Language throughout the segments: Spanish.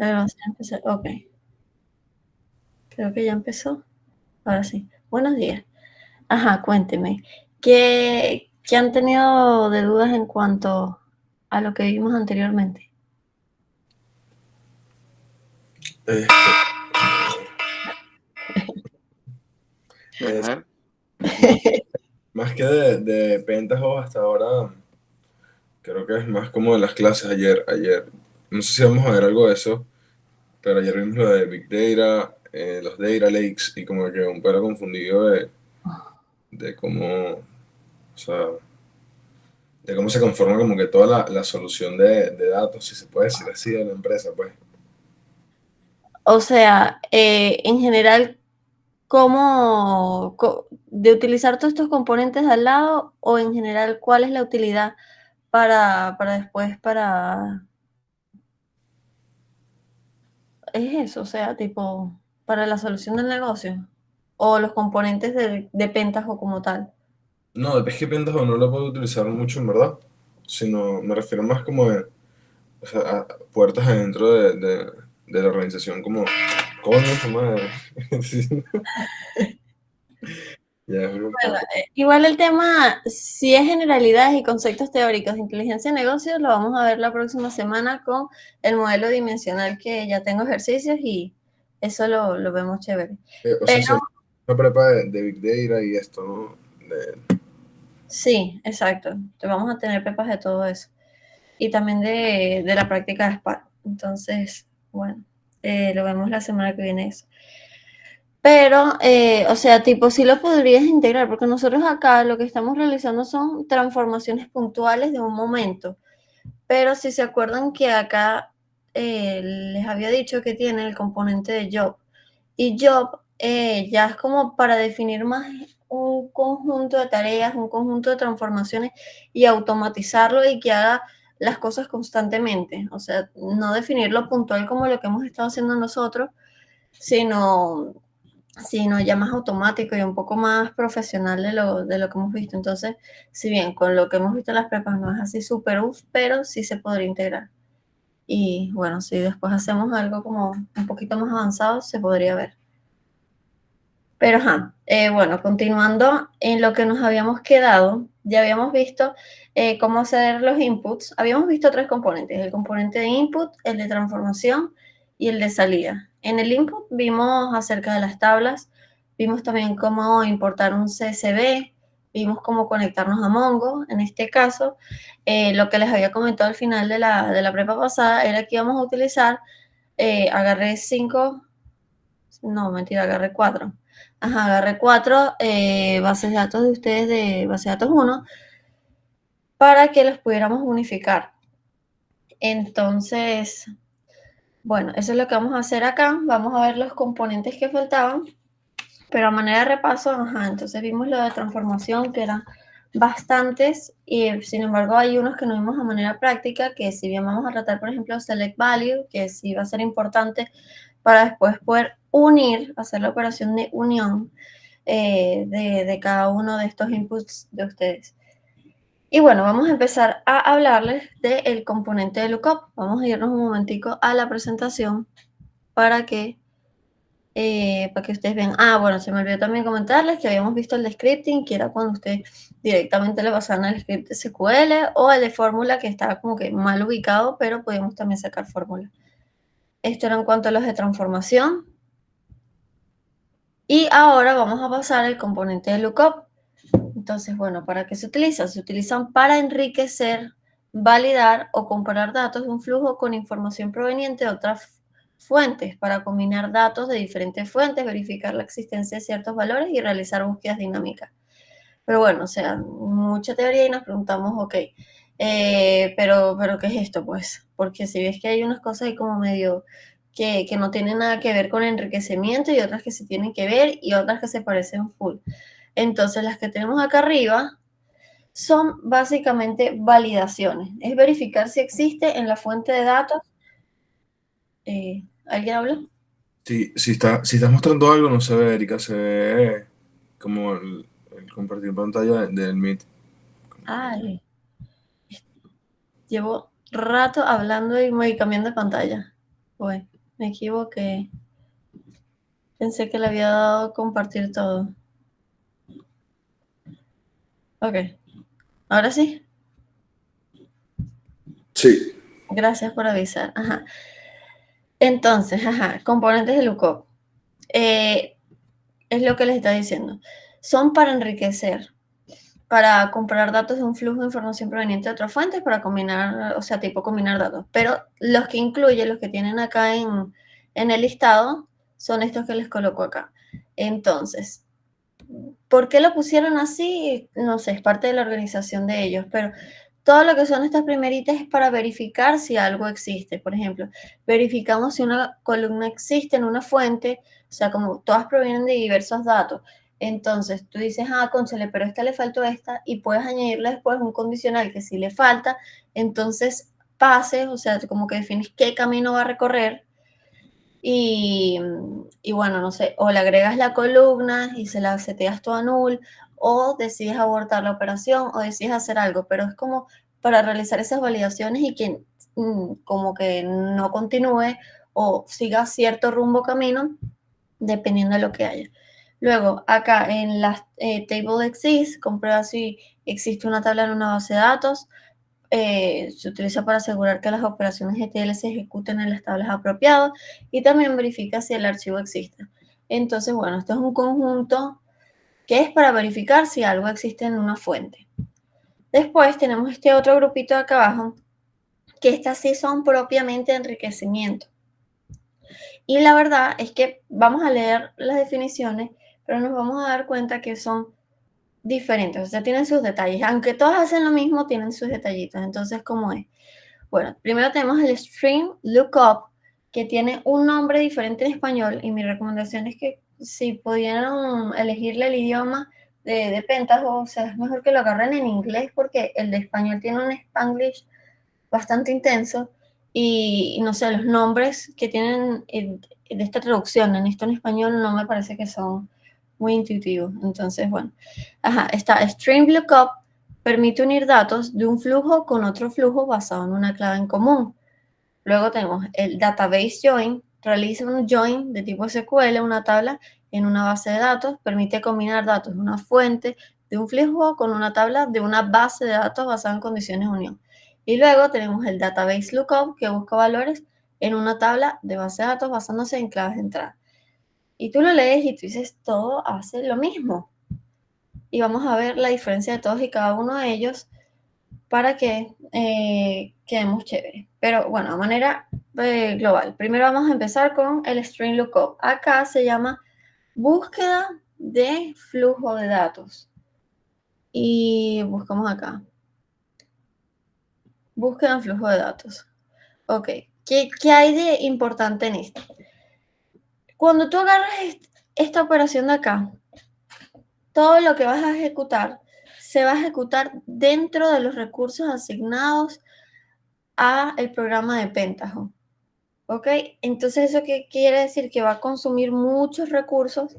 La grabación empezó. Ok, creo que ya empezó. Ahora sí. Buenos días. Ajá, cuénteme. ¿Qué han tenido de dudas en cuanto a lo que vimos anteriormente? Este, es Ajá. más, más que de Pentaho hasta ahora, creo que es más como de las clases ayer. No sé si vamos a ver algo de eso, pero ayer vimos lo de Big Data, los Data Lakes, y como que un poco confundido de cómo, o sea, de cómo se conforma como que toda la solución de datos, si se puede decir así, de la empresa, pues. O sea, en general, de utilizar todos estos componentes al lado o en general, ¿cuál es la utilidad para después, es eso, o sea, tipo, para la solución del negocio o los componentes de Pentaho como tal? No, de PGP Pentaho no lo puedo utilizar mucho, en verdad, sino me refiero más como de, o sea, a puertas adentro de la organización, como, coño, su madre. Sí, ya es un Bueno, poco. igual el tema, si es generalidades y conceptos teóricos de inteligencia de negocios, lo vamos a ver la próxima semana con el modelo dimensional que ya tengo ejercicios y eso lo vemos chévere. O sea, Pero sería una prepa de Big Data y esto, ¿no? sí, exacto, te vamos a tener pepas de todo eso y también de la práctica de Spark. Entonces, bueno, lo vemos la semana que viene eso. Pero, o sea, tipo, sí lo podrías integrar, porque nosotros acá lo que estamos realizando son transformaciones puntuales de un momento. Pero si se acuerdan que acá les había dicho que tiene el componente de job. Y job ya es como para definir más un conjunto de tareas, un conjunto de transformaciones y automatizarlo y que haga las cosas constantemente. O sea, no definirlo puntual como lo que hemos estado haciendo nosotros, sino ya más automático y un poco más profesional de lo que hemos visto. Entonces, si bien con lo que hemos visto en las prepas no es así súper uff, pero sí se podría integrar. Y bueno, si después hacemos algo como un poquito más avanzado, se podría ver. Pero ajá, bueno, continuando en lo que nos habíamos quedado, ya habíamos visto cómo hacer los inputs. Habíamos visto tres componentes, el componente de input, el de transformación y el de salida. En el input vimos acerca de las tablas, vimos también cómo importar un CSV, vimos cómo conectarnos a Mongo. En este caso, lo que les había comentado al final de la prepa pasada era que íbamos a utilizar, agarré 5, no, mentira, agarré 4. Ajá, agarré 4 bases de datos de ustedes de base de datos 1 para que los pudiéramos unificar. Entonces, bueno, eso es lo que vamos a hacer acá. Vamos a ver los componentes que faltaban, pero a manera de repaso, ajá, entonces vimos lo de transformación, que eran bastantes, y sin embargo hay unos que no vimos a manera práctica, que si bien vamos a tratar, por ejemplo, select value, que sí va a ser importante para después poder unir, hacer la operación de unión de cada uno de estos inputs de ustedes. Y bueno, vamos a empezar a hablarles del componente de lookup. Vamos a irnos un momentico a la presentación para que ustedes vean. Ah, bueno, se me olvidó también comentarles que habíamos visto el de scripting, que era cuando ustedes directamente le pasaban al script SQL, o el de fórmula, que estaba como que mal ubicado, pero podíamos también sacar fórmula. Esto era en cuanto a los de transformación. Y ahora vamos a pasar al componente de lookup. Entonces, bueno, ¿para qué se utiliza? Se utilizan para enriquecer, validar o comparar datos de un flujo con información proveniente de otras fuentes, para combinar datos de diferentes fuentes, verificar la existencia de ciertos valores y realizar búsquedas dinámicas. Pero bueno, o sea, mucha teoría y nos preguntamos, ok, pero ¿qué es esto? Pues, porque si ves que hay unas cosas ahí como medio que no tienen nada que ver con enriquecimiento y otras que sí tienen que ver y otras que se parecen full. Entonces, las que tenemos acá arriba son básicamente validaciones. Es verificar si existe en la fuente de datos. ¿Alguien habla? Si estás mostrando algo, no se ve, Erika, se ve como el compartir pantalla del Meet. Ay, llevo rato hablando y cambiando de pantalla. Uy, me equivoqué. Pensé que le había dado compartir todo. Ok, ahora sí. Sí, Gracias por avisar. Ajá. Entonces, componentes de lookup. Es lo que les está diciendo. Son para enriquecer, para comparar datos de un flujo de información proveniente de otras fuentes, para combinar, o sea, tipo combinar datos. Pero los que incluye, los que tienen acá en el listado, son estos que les coloco acá. Entonces, ¿por qué lo pusieron así? No sé, es parte de la organización de ellos, pero todo lo que son estas primeritas es para verificar si algo existe. Por ejemplo, verificamos si una columna existe en una fuente, o sea, como todas provienen de diversos datos. Entonces, tú dices, cónchale, pero a esta le faltó esta, y puedes añadirle después un condicional que si le falta, entonces pase, o sea, como que defines qué camino va a recorrer y, y bueno, no sé, o le agregas la columna y se la seteas todo a null, o decides abortar la operación, o decides hacer algo, pero es como para realizar esas validaciones y que como que no continúe o siga cierto rumbo camino, dependiendo de lo que haya. Luego, acá en la table exists, comprueba si existe una tabla en una base de datos. Se utiliza para asegurar que las operaciones ETL se ejecuten en las tablas apropiadas y también verifica si el archivo existe. Entonces, bueno, esto es un conjunto que es para verificar si algo existe en una fuente. Después tenemos este otro grupito de acá abajo, que estas sí son propiamente enriquecimiento. Y la verdad es que vamos a leer las definiciones, pero nos vamos a dar cuenta que son diferentes, o sea, tienen sus detalles. Aunque todas hacen lo mismo, tienen sus detallitos. Entonces, ¿cómo es? Bueno, primero tenemos el String Lookup, que tiene un nombre diferente en español, y mi recomendación es que si pudieran elegirle el idioma de Pentaho, o sea, es mejor que lo agarren en inglés porque el de español tiene un Spanglish bastante intenso y no sé, los nombres que tienen de esta traducción en esto en español no me parece que son muy intuitivos. Entonces, bueno, está String Lookup, permite unir datos de un flujo con otro flujo basado en una clave en común. Luego tenemos el Database Join, realiza un join de tipo SQL, una tabla en una base de datos, permite combinar datos de una fuente de un flujo con una tabla de una base de datos basada en condiciones de unión. Y luego tenemos el Database Lookup, que busca valores en una tabla de base de datos basándose en claves de entrada. Y tú lo lees y tú dices, todo hace lo mismo. Y vamos a ver la diferencia de todos y cada uno de ellos para que quedemos chéveres. Pero bueno, de manera global. Primero vamos a empezar con el String Lookup. Acá se llama búsqueda de flujo de datos. Y buscamos acá. Búsqueda de flujo de datos. Ok. ¿Qué hay de importante en esto? Cuando tú agarras esta operación de acá, todo lo que vas a ejecutar se va a ejecutar dentro de los recursos asignados a el programa de Pentaho. ¿Ok? Entonces, ¿eso qué quiere decir? Que va a consumir muchos recursos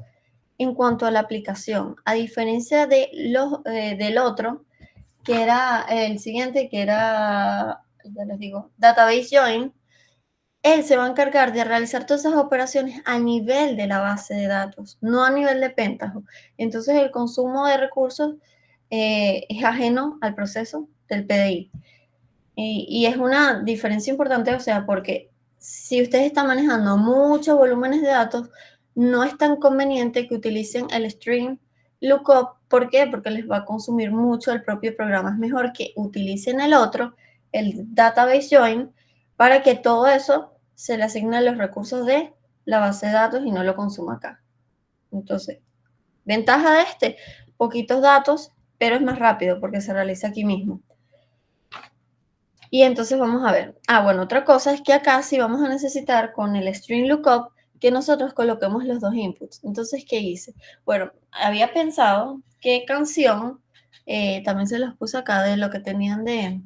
en cuanto a la aplicación, a diferencia de del otro, que era el siguiente, que era, ya les digo, Database Join. Él se va a encargar de realizar todas esas operaciones a nivel de la base de datos, no a nivel de Pentaho. Entonces, el consumo de recursos es ajeno al proceso del PDI. Y es una diferencia importante, o sea, porque si ustedes están manejando muchos volúmenes de datos, no es tan conveniente que utilicen el String Lookup. ¿Por qué? Porque les va a consumir mucho el propio programa. Es mejor que utilicen el otro, el Database Join, para que todo eso se le asigne a los recursos de la base de datos y no lo consuma acá. Entonces, ventaja de este, poquitos datos, pero es más rápido porque se realiza aquí mismo. Y entonces vamos a ver. Bueno, otra cosa es que acá sí vamos a necesitar con el String Lookup que nosotros coloquemos los dos inputs. Entonces, ¿qué hice? Bueno, había pensado qué canción, también se los puse acá de lo que tenían de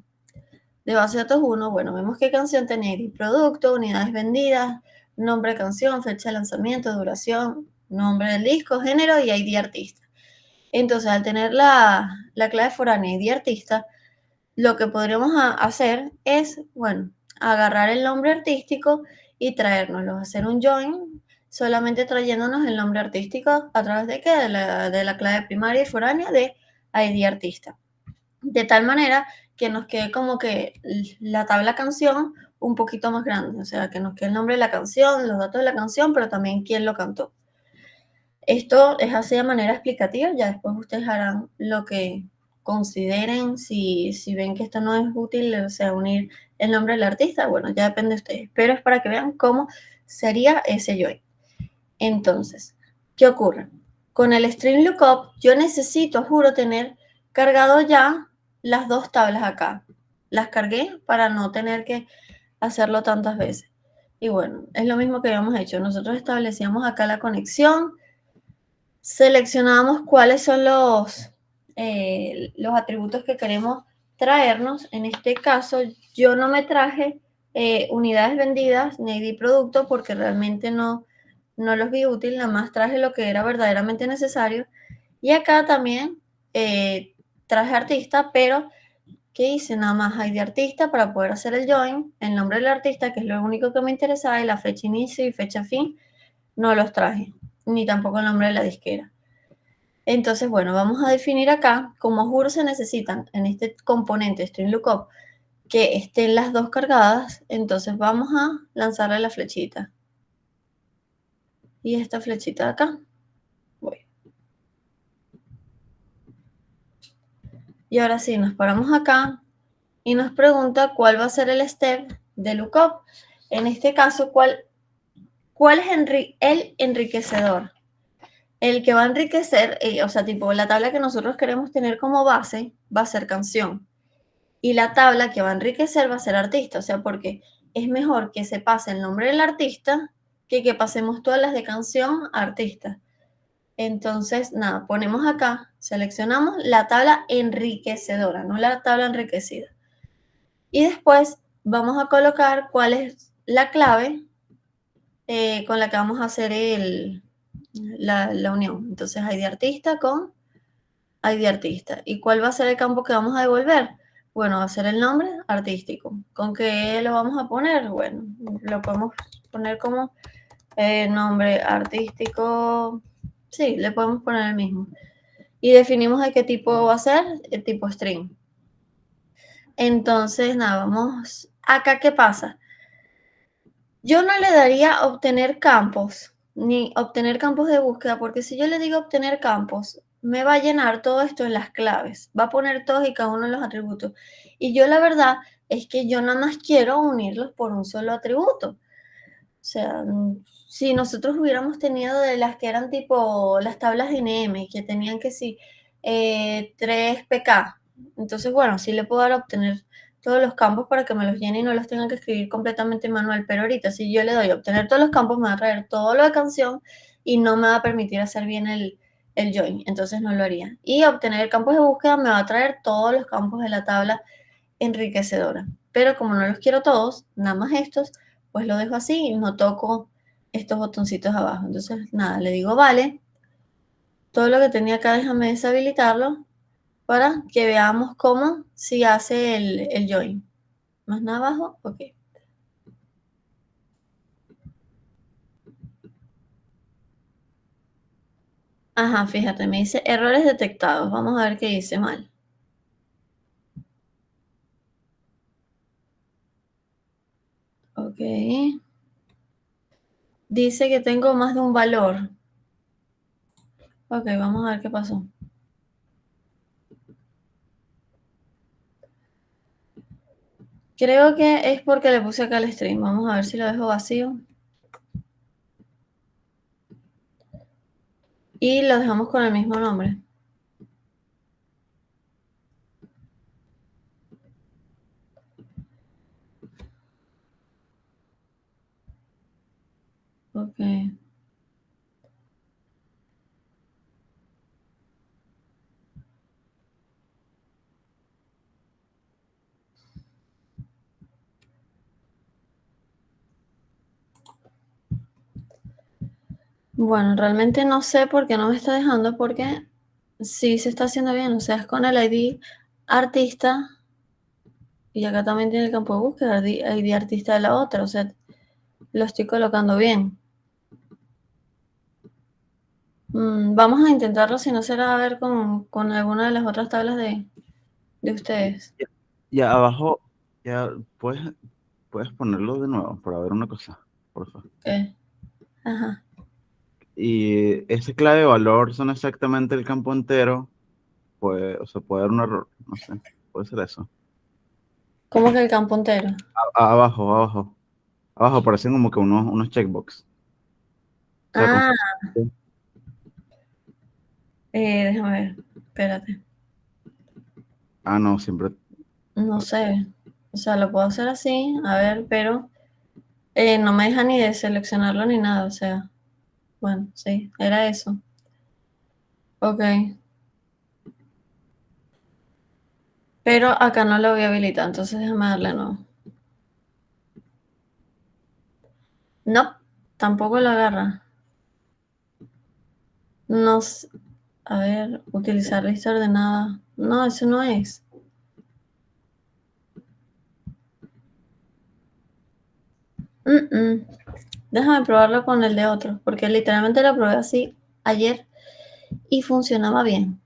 base de datos 1. Bueno, vemos qué canción tenía ID producto, unidades vendidas, nombre de canción, fecha de lanzamiento, duración, nombre del disco, género y ID artista. Entonces, al tener la clave foránea ID artista, lo que podríamos hacer es, bueno, agarrar el nombre artístico y traérnoslos, hacer un join solamente trayéndonos el nombre artístico a través de qué, de la clave primaria y foránea de ID artista. De tal manera que nos quede como que la tabla canción un poquito más grande, o sea, que nos quede el nombre de la canción, los datos de la canción, pero también quién lo cantó. Esto es así de manera explicativa, ya después ustedes harán lo que consideren, si ven que esto no es útil, o sea, unir el nombre del artista, bueno, ya depende de ustedes, pero es para que vean cómo sería ese join. Entonces, ¿qué ocurre? Con el string lookup yo necesito, juro, tener cargado ya las dos tablas acá. Las cargué para no tener que hacerlo tantas veces. Y bueno, es lo mismo que habíamos hecho. Nosotros establecíamos acá la conexión, seleccionamos cuáles son los atributos que queremos traernos. En este caso, yo no me traje unidades vendidas ni ID producto porque realmente no los vi útil, nada más traje lo que era verdaderamente necesario. Y acá también traje artista, pero ¿qué hice? Nada más ID artista para poder hacer el join, el nombre del artista, que es lo único que me interesaba, y la fecha inicio y fecha fin, no los traje, ni tampoco el nombre de la disquera. Entonces, bueno, vamos a definir acá, como juro se necesitan en este componente string lookup que estén las dos cargadas, entonces vamos a lanzarle la flechita. Y esta flechita de acá, voy. Y ahora sí, nos paramos acá y nos pregunta cuál va a ser el step de lookup. En este caso, ¿cuál es el enriquecedor? El que va a enriquecer, o sea, tipo la tabla que nosotros queremos tener como base va a ser canción. Y la tabla que va a enriquecer va a ser artista, o sea, porque es mejor que se pase el nombre del artista que pasemos todas las de canción a artista. Entonces, nada, ponemos acá, seleccionamos la tabla enriquecedora, no la tabla enriquecida. Y después vamos a colocar cuál es la clave con la que vamos a hacer la unión. Entonces, ID artista con ID artista. ¿Y cuál va a ser el campo que vamos a devolver? Bueno, va a ser el nombre artístico. ¿Con qué lo vamos a poner? Bueno, lo podemos poner como nombre artístico. Sí, le podemos poner el mismo. Y definimos de qué tipo va a ser, el tipo string. Entonces, nada, vamos. Acá, ¿qué pasa? Yo no le daría obtener campos, ni obtener campos de búsqueda, porque si yo le digo obtener campos, me va a llenar todo esto en las claves, va a poner todos y cada uno de los atributos. Y yo la verdad es que yo nada más quiero unirlos por un solo atributo. O sea, si nosotros hubiéramos tenido de las que eran tipo las tablas de NM, que tenían que sí, 3 PK, entonces bueno, sí le puedo dar a obtener todos los campos para que me los llene y no los tenga que escribir completamente manual, pero ahorita si yo le doy a obtener todos los campos, me va a traer todo lo de canción y no me va a permitir hacer bien el join, entonces no lo haría. Y obtener el campo de búsqueda me va a traer todos los campos de la tabla enriquecedora, pero como no los quiero todos, nada más estos, pues lo dejo así y no toco estos botoncitos abajo. Entonces, nada, le digo vale, todo lo que tenía acá déjame deshabilitarlo para que veamos cómo si hace el join. Más nada abajo, ok. Ajá, fíjate, me dice errores detectados. Vamos a ver qué dice mal. Ok. Dice que tengo más de un valor. Ok, vamos a ver qué pasó. Creo que es porque le puse acá el string. Vamos a ver si lo dejo vacío. Y lo dejamos con el mismo nombre. Ok. Bueno, realmente no sé por qué no me está dejando, porque sí se está haciendo bien. O sea, es con el ID artista y acá también tiene el campo de búsqueda, ID artista de la otra. O sea, Lo estoy colocando bien. Vamos a intentarlo, si no será a ver con alguna de las otras tablas de ustedes. Ya abajo, ya puedes ponerlo de nuevo para ver una cosa, por favor. Ok. Ajá. Y ese clave valor son exactamente el campo entero, pues, o sea, puede dar un error, no sé, puede ser eso. ¿Cómo que el campo entero? Abajo aparecen como que unos checkbox. O sea, Ah, déjame ver. Espérate. no, siempre. No sé. O sea, lo puedo hacer así, a ver, pero no me deja ni de seleccionarlo ni nada. O sea, bueno, sí, era eso. Ok. Pero acá no lo voy a habilitar, entonces déjame darle no. No, tampoco lo agarra. No, a ver, utilizar lista ordenada. No, eso no es. Déjame probarlo con el de otro, porque literalmente lo probé así ayer y funcionaba bien.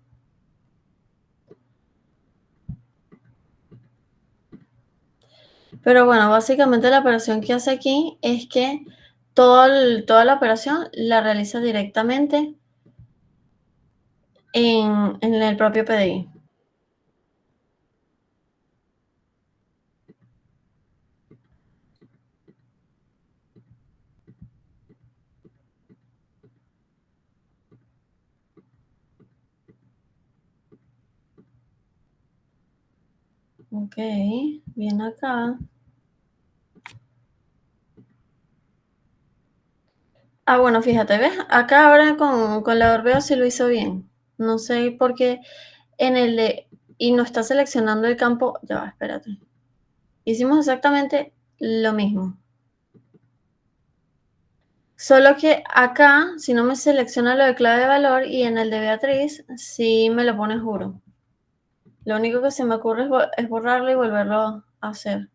Pero bueno, básicamente la operación que hace aquí es que toda la operación la realiza directamente en el propio PDI. Ok, bien acá. Bueno, fíjate, ¿ves? Acá ahora con la Orbeo sí lo hizo bien. No sé por qué en el de... Y no está seleccionando el campo... Ya va, espérate. Hicimos exactamente lo mismo. Solo que acá, si no me selecciona lo de clave de valor y en el de Beatriz, sí me lo pone juro. Lo único que se me ocurre es borrarlo y volverlo a hacer.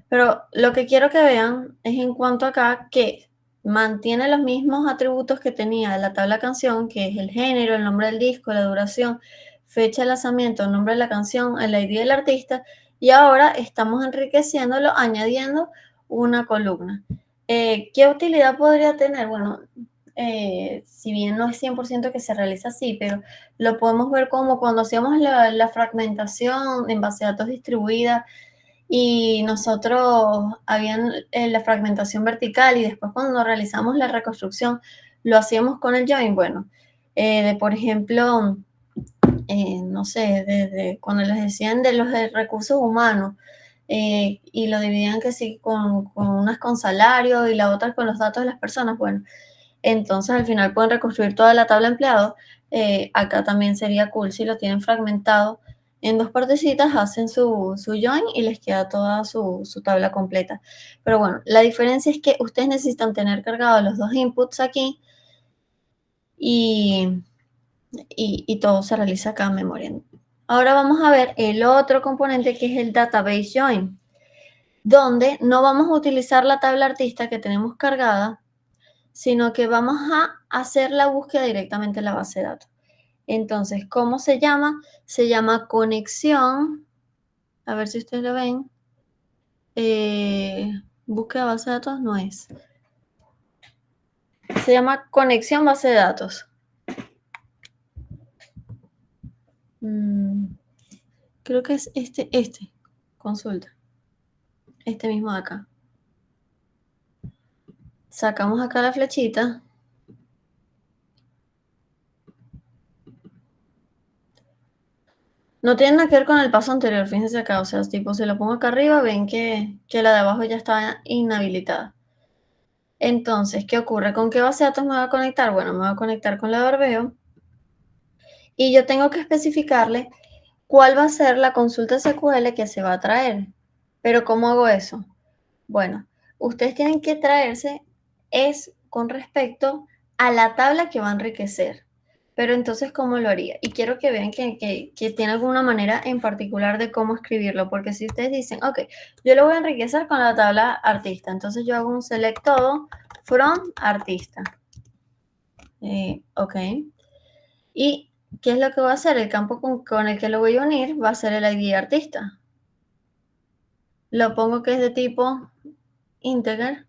Pero lo que quiero que vean es en cuanto acá que mantiene los mismos atributos que tenía la tabla canción, que es el género, el nombre del disco, la duración, fecha de lanzamiento, el nombre de la canción, el ID del artista, y ahora estamos enriqueciéndolo añadiendo una columna. ¿Qué utilidad podría tener? Bueno, si bien no es 100% que se realiza así, pero lo podemos ver como cuando hacíamos la fragmentación en base a datos distribuida y nosotros habían la fragmentación vertical y después cuando realizamos la reconstrucción lo hacíamos con el join. Bueno, por ejemplo, no sé, desde cuando les decían de los de recursos humanos y lo dividían que sí con unas con salario y la otra con los datos de las personas, bueno, entonces al final pueden reconstruir toda la tabla de empleados. Acá también sería cool si lo tienen fragmentado en dos partecitas, hacen su join y les queda toda su tabla completa. Pero bueno, la diferencia es que ustedes necesitan tener cargados los dos inputs aquí y todo se realiza acá en memoria. Ahora vamos a ver el otro componente que es el database join, donde no vamos a utilizar la tabla artista que tenemos cargada, sino que vamos a hacer la búsqueda directamente en la base de datos. Entonces, ¿cómo se llama? Se llama conexión, a ver si ustedes lo ven, búsqueda base de datos no es. Se llama conexión base de datos. Creo que es consulta, este mismo de acá. Sacamos acá la flechita. No tiene nada que ver con el paso anterior, fíjense acá, o sea, tipo, si lo pongo acá arriba, ven que la de abajo ya está inhabilitada. Entonces, ¿qué ocurre? ¿Con qué base de datos me voy a conectar? Bueno, me voy a conectar con la de Orbeo y yo tengo que especificarle cuál va a ser la consulta SQL que se va a traer. Pero ¿cómo hago eso? Bueno, ustedes tienen que traerse es con respecto a la tabla que va a enriquecer. Pero entonces, ¿cómo lo haría? Y quiero que vean que tiene alguna manera en particular de cómo escribirlo, porque si ustedes dicen, ok, yo lo voy a enriquecer con la tabla artista, entonces yo hago un select todo from artista. Ok. ¿Y qué es lo que voy a hacer? El campo con el que lo voy a unir va a ser el ID artista. Lo pongo que es de tipo integer.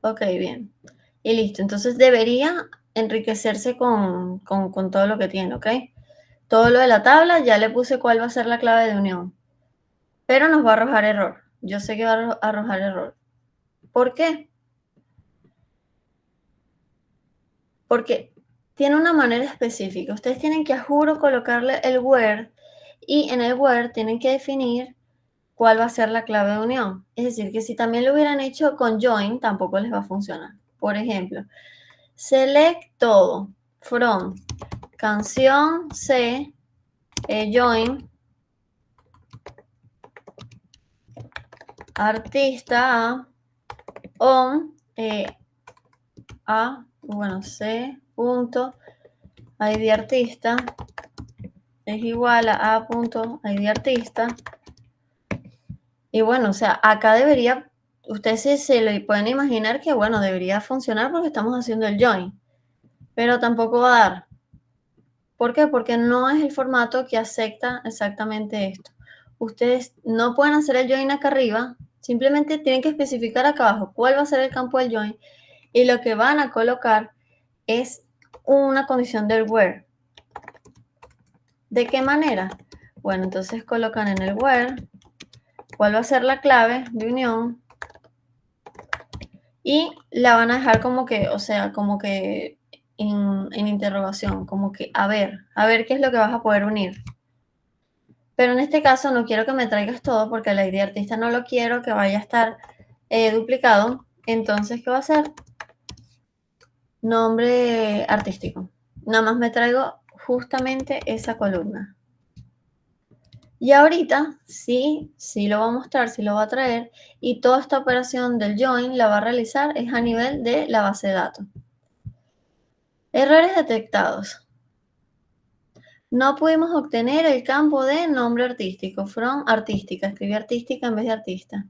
Ok, bien. Y listo. Entonces debería enriquecerse con todo lo que tiene, ¿ok? Todo lo de la tabla, ya le puse cuál va a ser la clave de unión. Pero nos va a arrojar error. Yo sé que va a arrojar error. ¿Por qué? Porque tiene una manera específica. Ustedes tienen que, a juro, colocarle el where y en el where tienen que definir cuál va a ser la clave de unión. Es decir, que si también lo hubieran hecho con join, tampoco les va a funcionar. Por ejemplo, select todo from canción C, join artista A, on bueno, C punto ID artista es igual a punto ID artista. Y bueno, o sea, acá debería, ustedes se lo pueden imaginar que, bueno, debería funcionar porque estamos haciendo el join, pero tampoco va a dar. ¿Por qué? Porque no es el formato que acepta exactamente esto. Ustedes no pueden hacer el join acá arriba, simplemente tienen que especificar acá abajo cuál va a ser el campo del join y lo que van a colocar es una condición del where. ¿De qué manera? Bueno, entonces colocan en el where cuál va a ser la clave de unión y la van a dejar como que, o sea, como que en interrogación, como que a ver qué es lo que vas a poder unir. Pero en este caso no quiero que me traigas todo porque la ID artista no lo quiero que vaya a estar duplicado. Entonces, ¿qué va a hacer? Nombre artístico. Nada más me traigo justamente esa columna. Y ahorita sí lo va a mostrar, sí lo va a traer. Y toda esta operación del join la va a realizar es a nivel de la base de datos. Errores detectados. No pudimos obtener el campo de nombre artístico, from artística. Escribí artística en vez de artista.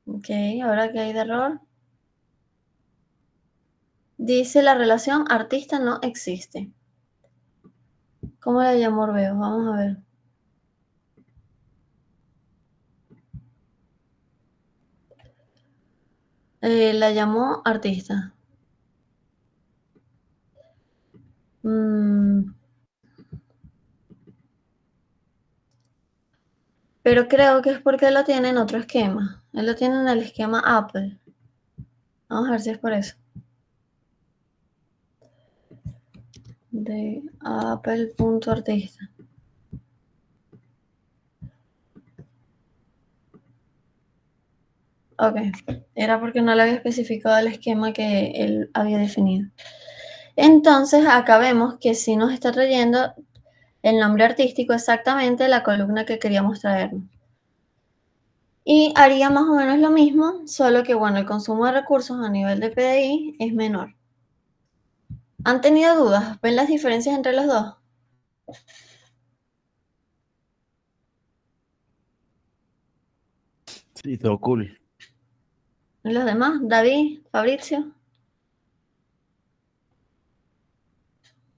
Ok, ahora que hay de error. Dice la relación artista no existe. ¿Cómo la llamó Orbeos? Vamos a ver. La llamó artista. Pero creo que es porque lo tiene en otro esquema. Él lo tiene en el esquema Apple. Vamos a ver si es por eso. De Apple.artista. Ok, era porque no le había especificado el esquema que él había definido. Entonces, acá vemos que sí nos está trayendo el nombre artístico exactamente la columna que queríamos traernos. Y haría más o menos lo mismo, solo que, bueno, el consumo de recursos a nivel de PDI es menor. ¿Han tenido dudas? ¿Ven las diferencias entre los dos? Sí, todo cool. ¿Y los demás? David, Fabricio.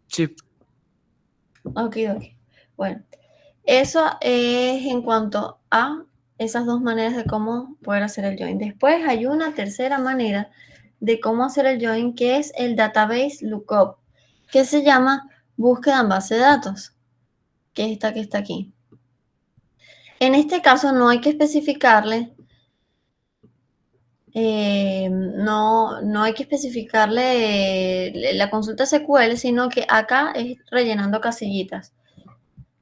Sí. Ok. Bueno, eso es en cuanto a esas dos maneras de cómo poder hacer el join. Después hay una tercera manera de cómo hacer el join, que es el database lookup, que se llama búsqueda en base de datos, que es esta que está aquí. En este caso no hay que especificarle, no hay que especificarle la consulta SQL, sino que acá es rellenando casillitas.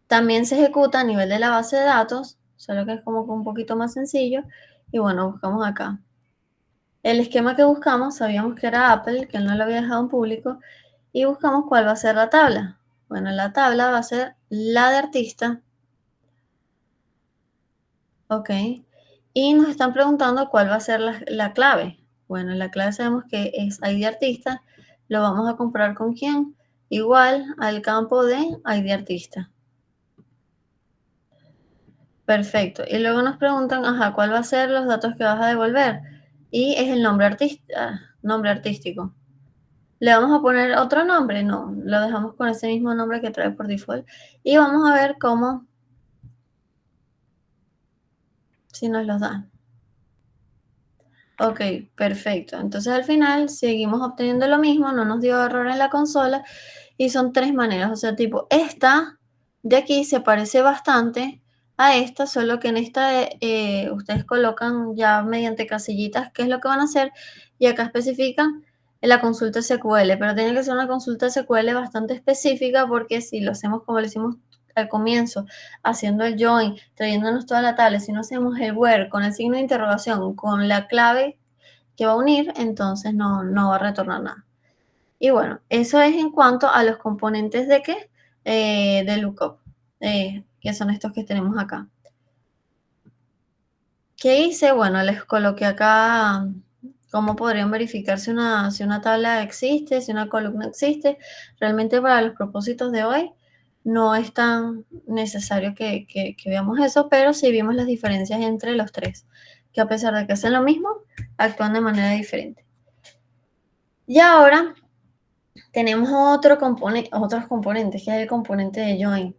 También se ejecuta a nivel de la base de datos, solo que es como que un poquito más sencillo. Y bueno, buscamos acá. El esquema que buscamos, sabíamos que era Apple, que él no lo había dejado en público, y buscamos cuál va a ser la tabla. Bueno, la tabla va a ser la de artista. Ok. Y nos están preguntando cuál va a ser la clave. Bueno, la clave sabemos que es ID artista. Lo vamos a comprar con quién. Igual al campo de ID artista. Perfecto. Y luego nos preguntan, ajá, ¿cuál va a ser los datos que vas a devolver? Y es el nombre nombre artístico. ¿Le vamos a poner otro nombre? No, lo dejamos con ese mismo nombre que trae por default. Y vamos a ver cómo, si nos los da. Ok, perfecto. Entonces al final seguimos obteniendo lo mismo, no nos dio error en la consola y son tres maneras. O sea, tipo, esta de aquí se parece bastante a esta, solo que en esta ustedes colocan ya mediante casillitas qué es lo que van a hacer y acá especifican en la consulta SQL, pero tiene que ser una consulta SQL bastante específica porque si lo hacemos como lo hicimos al comienzo, haciendo el join, trayéndonos toda la tabla, si no hacemos el where con el signo de interrogación, con la clave que va a unir, entonces no va a retornar nada. Y bueno, eso es en cuanto a los componentes de qué, de lookup, que son estos que tenemos acá. ¿Qué hice? Bueno, les coloqué acá cómo podrían verificar si una tabla existe, si una columna existe. Realmente para los propósitos de hoy no es tan necesario que veamos eso, pero sí vimos las diferencias entre los tres, que a pesar de que hacen lo mismo, actúan de manera diferente. Y ahora tenemos otros componentes, que es el componente de join.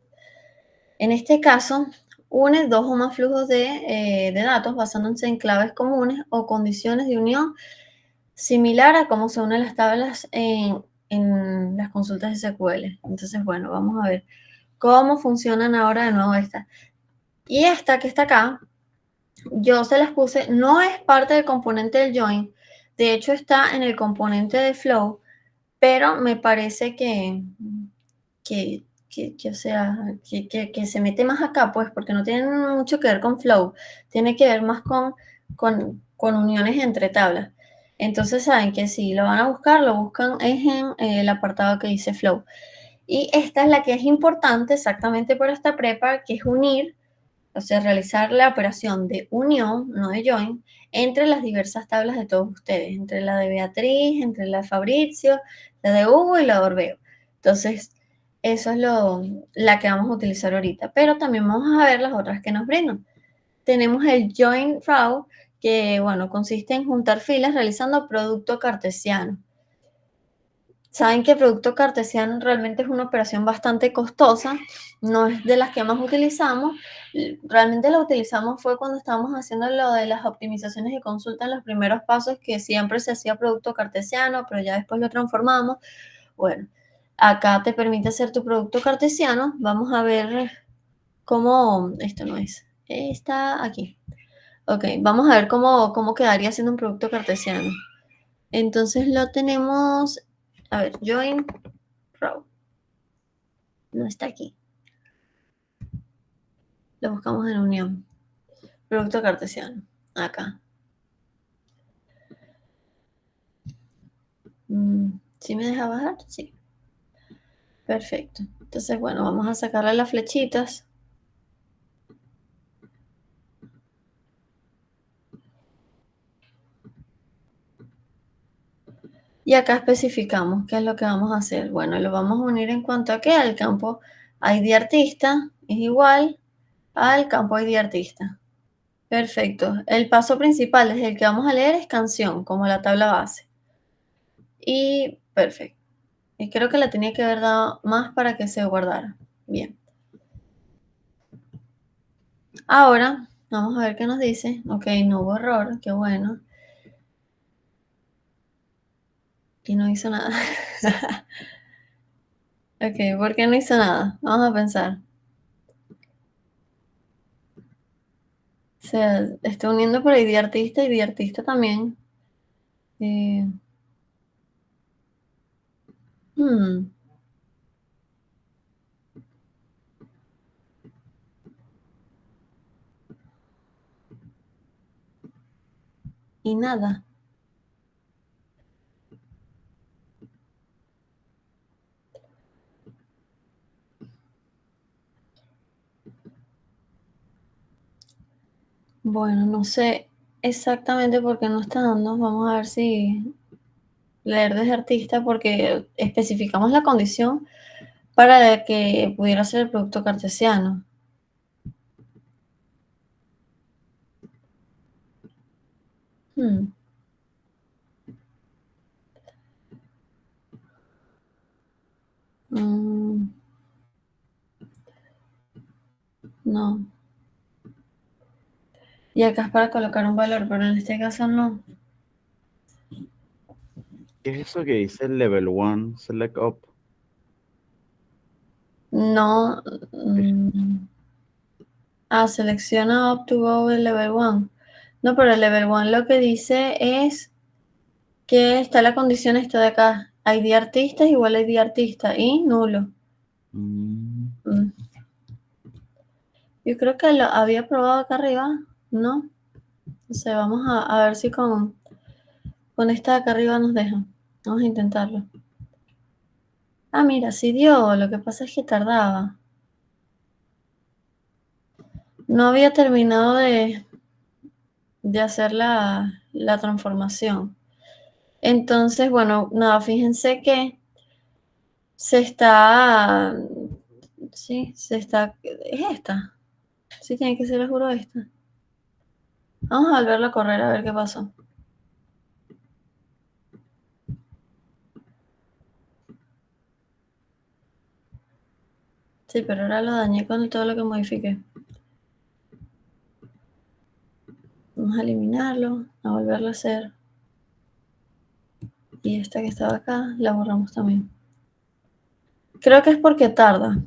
En este caso, une dos o más flujos de datos basándose en claves comunes o condiciones de unión similar a cómo se unen las tablas en las consultas de SQL. Entonces, bueno, vamos a ver cómo funcionan ahora de nuevo estas. Y esta que está acá, yo se las puse, no es parte del componente del join, de hecho está en el componente de flow, pero me parece o sea, que se mete más acá, pues, porque no tiene mucho que ver con flow, tiene que ver más con uniones entre tablas. Entonces saben que si lo van a buscar, lo buscan es en el apartado que dice flow. Y esta es la que es importante exactamente para esta prepa, que es unir, o sea, realizar la operación de unión, no de join, entre las diversas tablas de todos ustedes, entre la de Beatriz, entre la de Fabricio, la de Hugo y la de Orbeo. Entonces, eso es la que vamos a utilizar ahorita, pero también vamos a ver las otras que nos brindan. Tenemos el join row, que, bueno, consiste en juntar filas realizando producto cartesiano. Saben que el producto cartesiano realmente es una operación bastante costosa, no es de las que más utilizamos. Realmente la utilizamos fue cuando estábamos haciendo lo de las optimizaciones de consulta en los primeros pasos, que siempre se hacía producto cartesiano, pero ya después lo transformamos. Bueno, acá te permite hacer tu producto cartesiano. Vamos a ver cómo, esto no es, está aquí. Ok, vamos a ver cómo quedaría siendo un producto cartesiano. Entonces lo tenemos, a ver, join row. No está aquí. Lo buscamos en unión. Producto cartesiano. Acá. ¿Sí me deja bajar? Sí. Perfecto. Entonces, bueno, vamos a sacarle las flechitas. Y acá especificamos qué es lo que vamos a hacer. Bueno, lo vamos a unir en cuanto a que al campo ID artista es igual al campo ID artista. Perfecto. El paso principal desde el que vamos a leer es canción, como la tabla base. Y perfecto. Y creo que la tenía que haber dado más para que se guardara. Bien. Ahora, vamos a ver qué nos dice. Ok, no hubo error, qué bueno. Y no hizo nada. Ok, ¿por qué no hizo nada? Vamos a pensar. O sea, está uniendo por ID artista y ID artista también. Eh, hmm, y nada. Bueno, no sé exactamente por qué no está dando. Vamos a ver si leer desde artista, porque especificamos la condición para que pudiera ser el producto cartesiano. Hmm. Mm, no. Y acá es para colocar un valor, pero en este caso no. ¿Qué es eso que dice level 1, select up? No. ¿Qué? Selecciona up to go el level 1. No, pero el level 1 lo que dice es que está la condición esta de acá. ID artista es igual a ID artista y nulo. Mm, Mm. Yo creo que lo había probado acá arriba, ¿no? O sea, vamos a ver si con esta de acá arriba nos deja. Vamos a intentarlo. Ah, mira, sí dio. Lo que pasa es que tardaba. No había terminado de hacer la transformación. Entonces, bueno, nada, fíjense que se está... Sí, se está... Es esta. Sí, tiene que ser, les juro, esta. Vamos a volverlo a correr a ver qué pasó. Sí, pero ahora lo dañé con todo lo que modifiqué. Vamos a eliminarlo, a volverlo a hacer. Y esta que estaba acá, la borramos también. Creo que es porque tarda.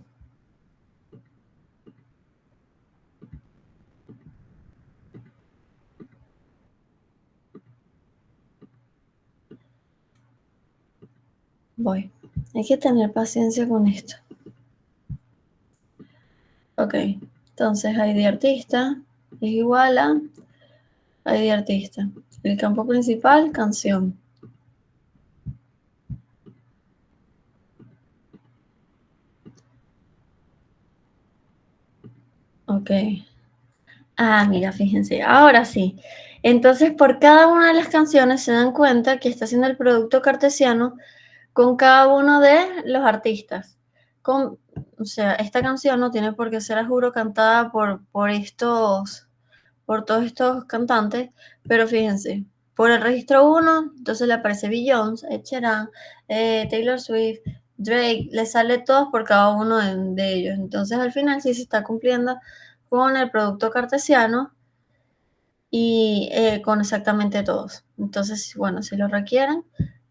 Voy. Hay que tener paciencia con esto. Ok. Entonces, ID artista es igual a ID artista. El campo principal, canción. Ok. Ah, mira, fíjense. Ahora sí. Entonces, por cada una de las canciones se dan cuenta que está haciendo el producto cartesiano con cada uno de los artistas. O sea, esta canción no tiene por qué ser, a juro, cantada por todos estos cantantes, pero fíjense, por el registro 1, entonces le aparece Beyoncé, Ed Sheeran, Taylor Swift, Drake, le sale todos por cada uno de ellos. Entonces al final sí se está cumpliendo con el producto cartesiano y con exactamente todos. Entonces, bueno, si lo requieren,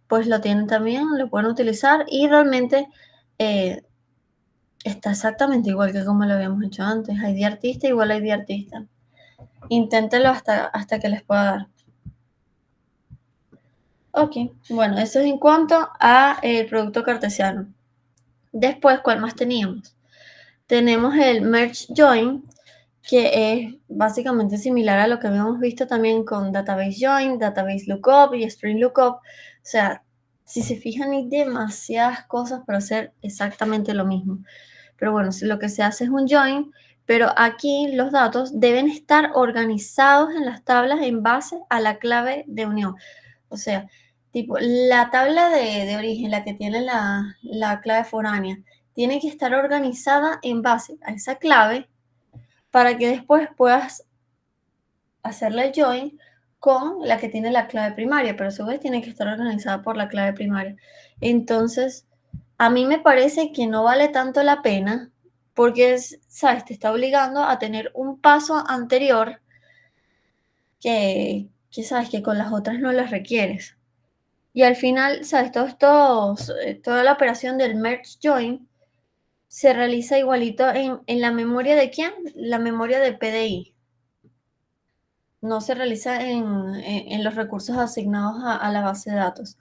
pues lo tienen también, lo pueden utilizar y realmente está exactamente igual que como lo habíamos hecho antes. ID artista igual a ID artista. Inténtenlo hasta que les pueda dar. Ok, bueno, eso es en cuanto a el producto cartesiano. Después, ¿cuál más teníamos? Tenemos el Merge Join, que es básicamente similar a lo que habíamos visto también con Database Join, Database Lookup y String Lookup. O sea, si se fijan, hay demasiadas cosas para hacer exactamente lo mismo. Pero bueno, lo que se hace es un join, pero aquí los datos deben estar organizados en las tablas en base a la clave de unión. O sea, tipo, la tabla de origen, la que tiene la clave foránea, tiene que estar organizada en base a esa clave para que después puedas hacerle join con la que tiene la clave primaria, pero a su vez tiene que estar organizada por la clave primaria. Entonces, a mí me parece que no vale tanto la pena porque, ¿sabes? Te está obligando a tener un paso anterior sabes que con las otras no las requieres. Y al final, ¿sabes? Toda la operación del merge join se realiza igualito en la memoria de quién? La memoria de PDI. No se realiza en los recursos asignados a la base de datos.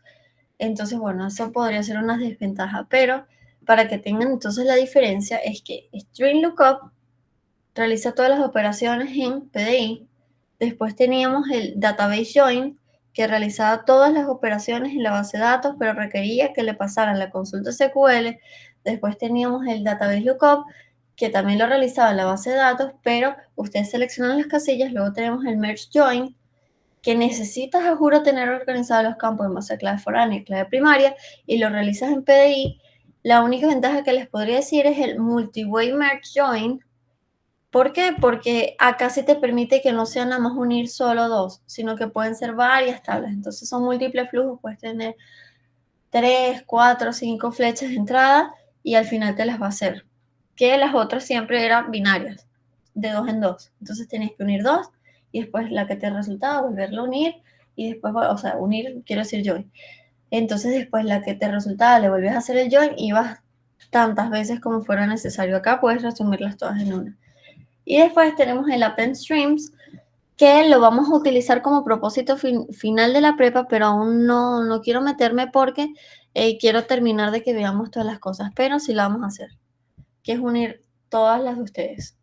Entonces, bueno, eso podría ser una desventaja, pero para que tengan entonces la diferencia es que String Lookup realiza todas las operaciones en PDI. Después teníamos el Database Join, que realizaba todas las operaciones en la base de datos, pero requería que le pasaran la consulta SQL. Después teníamos el Database Lookup, que también lo realizaba en la base de datos, pero ustedes seleccionan las casillas, luego tenemos el Merge Join, que necesitas, a juro, tener organizados los campos en base a clave foránea y clave primaria, y lo realizas en PDI. La única ventaja que les podría decir es el Multi-Way Merge Join. ¿Por qué? Porque acá se te permite que no sea nada más unir solo dos, sino que pueden ser varias tablas. Entonces son múltiples flujos, puedes tener 3, 4, 5 flechas de entrada y al final te las va a hacer. Que las otras siempre eran binarias, de 2 en 2. Entonces tenías que unir 2 y después la que te resultaba volverla a unir y después, o sea, unir, quiero decir join. Entonces después la que te resultaba le volvías a hacer el join y vas tantas veces como fuera necesario. Acá puedes resumirlas todas en una. Y después tenemos el Append Streams, que lo vamos a utilizar como propósito final de la prepa, pero aún no quiero meterme porque quiero terminar de que veamos todas las cosas, pero sí lo vamos a hacer, que es unir todas las de ustedes.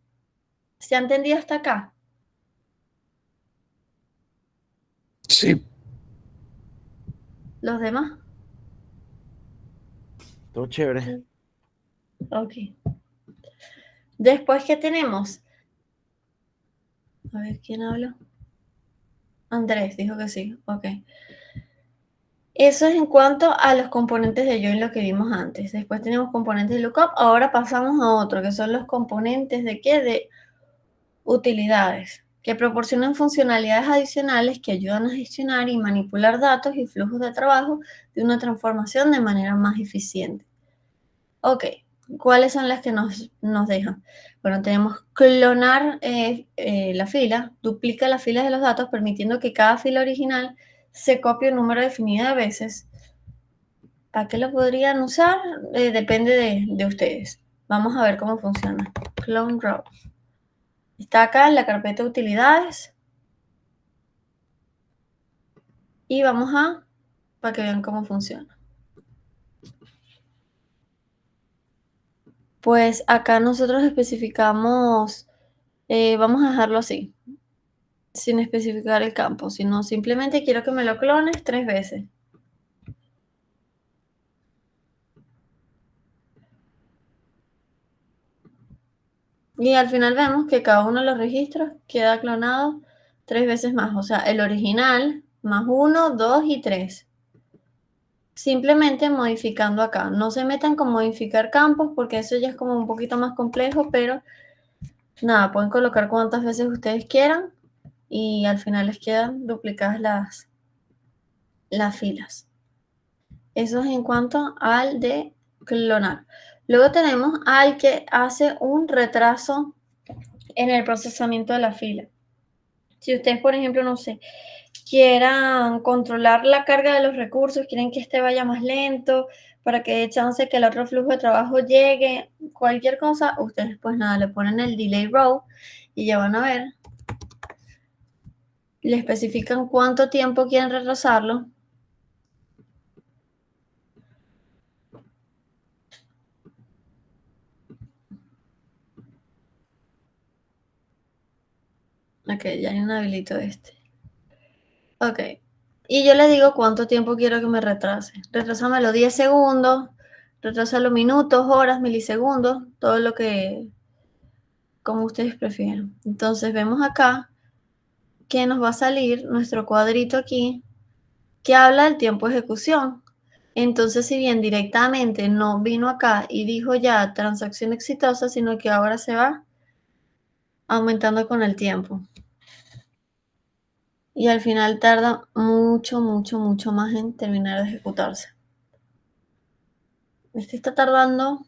¿Se ha entendido hasta acá? Sí. ¿Los demás? Todo chévere. Ok. Después, ¿qué tenemos? A ver, ¿quién habla? Andrés dijo que sí. Ok. Eso es en cuanto a los componentes de join, lo que vimos antes. Después tenemos componentes de lookup. Ahora pasamos a otro, que son los componentes de ¿qué? De utilidades, que proporcionan funcionalidades adicionales que ayudan a gestionar y manipular datos y flujos de trabajo de una transformación de manera más eficiente. Ok, ¿cuáles son las que nos dejan? Bueno, tenemos clonar la fila, duplica las filas de los datos, permitiendo que cada fila original se copie un número definido de veces. ¿Para qué lo podrían usar? Depende de ustedes. Vamos a ver cómo funciona. Clone row. Está acá en la carpeta de utilidades. Y vamos para que vean cómo funciona. Pues acá nosotros especificamos, vamos a dejarlo así, sin especificar el campo, sino simplemente quiero que me lo clones 3 veces. Y al final vemos que cada uno de los registros queda clonado 3 veces más. O sea, el original más 1, 2 y 3. Simplemente modificando acá. No se metan con modificar campos porque eso ya es como un poquito más complejo, pero nada, pueden colocar cuantas veces ustedes quieran y al final les quedan duplicadas las filas. Eso es en cuanto al de clonar. Luego tenemos al que hace un retraso en el procesamiento de la fila. Si ustedes, por ejemplo, no sé, quieran controlar la carga de los recursos, quieren que este vaya más lento para que dé chance que el otro flujo de trabajo llegue, cualquier cosa, ustedes pues nada, le ponen el delay row y ya van a ver. Le especifican cuánto tiempo quieren retrasarlo. Ok, ya inhabilito este. Ok. Y yo le digo cuánto tiempo quiero que me retrase. Retrásamelo 10 segundos, retrásalo minutos, horas, milisegundos, todo lo que, como ustedes prefieran. Entonces vemos acá que nos va a salir nuestro cuadrito aquí que habla del tiempo de ejecución. Entonces, si bien directamente no vino acá y dijo ya transacción exitosa, sino que ahora se va aumentando con el tiempo. Y al final tarda mucho más en terminar de ejecutarse. Este está tardando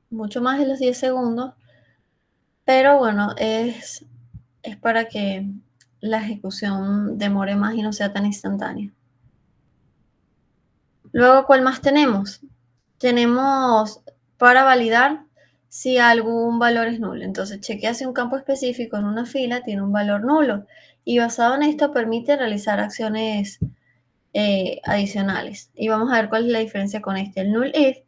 mucho más de los 10 segundos, pero bueno, es para que la ejecución demore más y no sea tan instantánea. Luego, ¿cuál más tenemos? Tenemos para validar si algún valor es nulo. Entonces, chequea si un campo específico en una fila tiene un valor nulo y basado en esto permite realizar acciones adicionales. Y vamos a ver cuál es la diferencia con este. El null if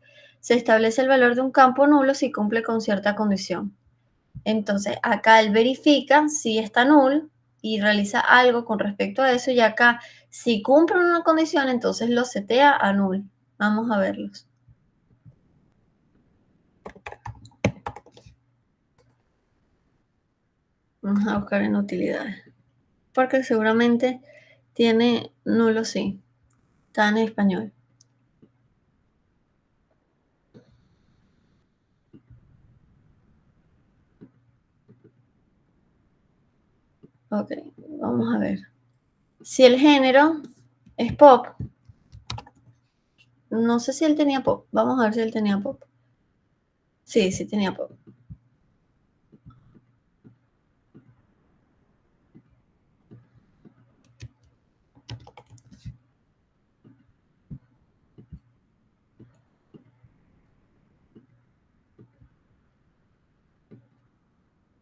se establece el valor de un campo nulo si cumple con cierta condición. Entonces, acá él verifica si está null y realiza algo con respecto a eso. Y acá, si cumple una condición, entonces lo setea a null. Vamos a verlos. Vamos a buscar en utilidades. Porque seguramente tiene nulo sí. Está en español. Ok, vamos a ver. Si el género es pop, no sé si él tenía pop. Vamos a ver si él tenía pop. Sí, sí tenía pop.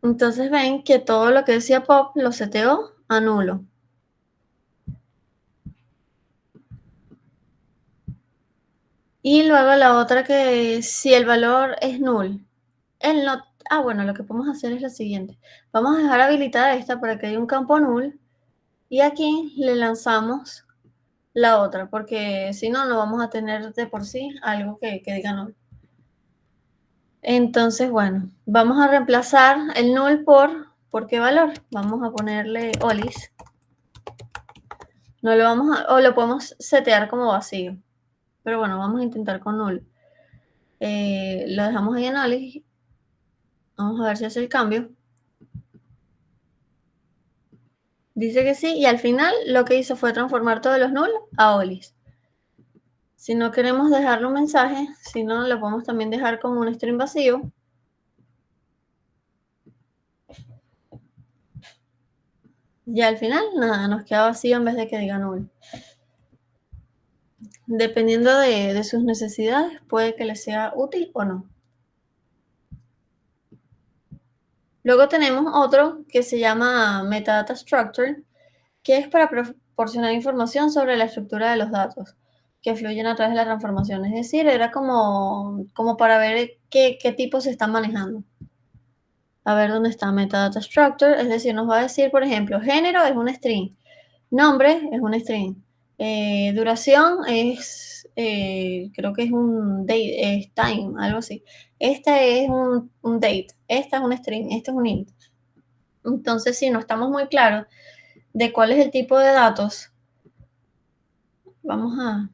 Entonces ven que todo lo que decía pop lo seteó a nulo. Y luego la otra que si el valor es null, el no, bueno, lo que podemos hacer es lo siguiente. Vamos a dejar habilitada esta para que haya un campo null y aquí le lanzamos la otra, porque si no, no vamos a tener de por sí algo que diga null. Entonces, bueno, vamos a reemplazar el null ¿por qué valor? Vamos a ponerle olis. No lo vamos a, o lo podemos setear como vacío. Pero bueno, vamos a intentar con null. Lo dejamos ahí en olis. Vamos a ver si hace el cambio. Dice que sí, y al final lo que hizo fue transformar todos los null a olis. Si no queremos dejarle un mensaje, si no, lo podemos también dejar como un string vacío. Y al final, nada, nos queda vacío en vez de que diga null. Dependiendo de sus necesidades, puede que les sea útil o no. Luego tenemos otro que se llama Metadata Structure, que es para proporcionar información sobre la estructura de los datos que fluyen a través de la transformación. Es decir, era como para ver qué tipos se están manejando. A ver dónde está Metadata Structure, es decir, nos va a decir, por ejemplo, género es un string, nombre es un string, duración es, creo que es un date, es time, algo así. Este es un date, esta es un string, este es un int. Entonces, si no estamos muy claros de cuál es el tipo de datos, vamos a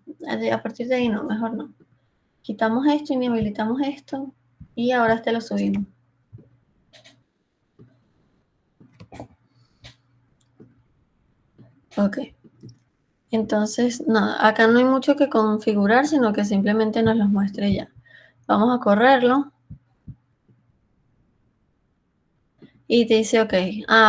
partir de ahí no, mejor no. Quitamos esto, inhabilitamos esto y ahora este lo subimos. Ok. Entonces, nada, acá no hay mucho que configurar, sino que simplemente nos los muestre ya. Vamos a correrlo. Y te dice, ok,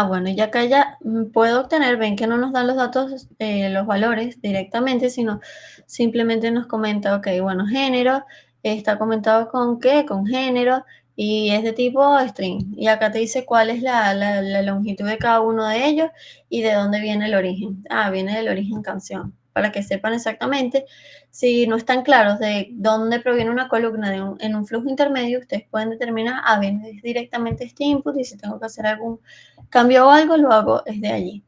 bueno, y acá ya puedo obtener, ven que no nos dan los datos, los valores directamente, sino simplemente nos comenta, ok, bueno, género, está comentado con qué, con género, y es de tipo string. Y acá te dice cuál es la longitud de cada uno de ellos y de dónde viene el origen. Viene del origen canción, para que sepan exactamente. Si no están claros de dónde proviene una columna en un flujo intermedio, ustedes pueden determinar, viene directamente este input y si tengo que hacer algún cambio o algo, lo hago desde allí.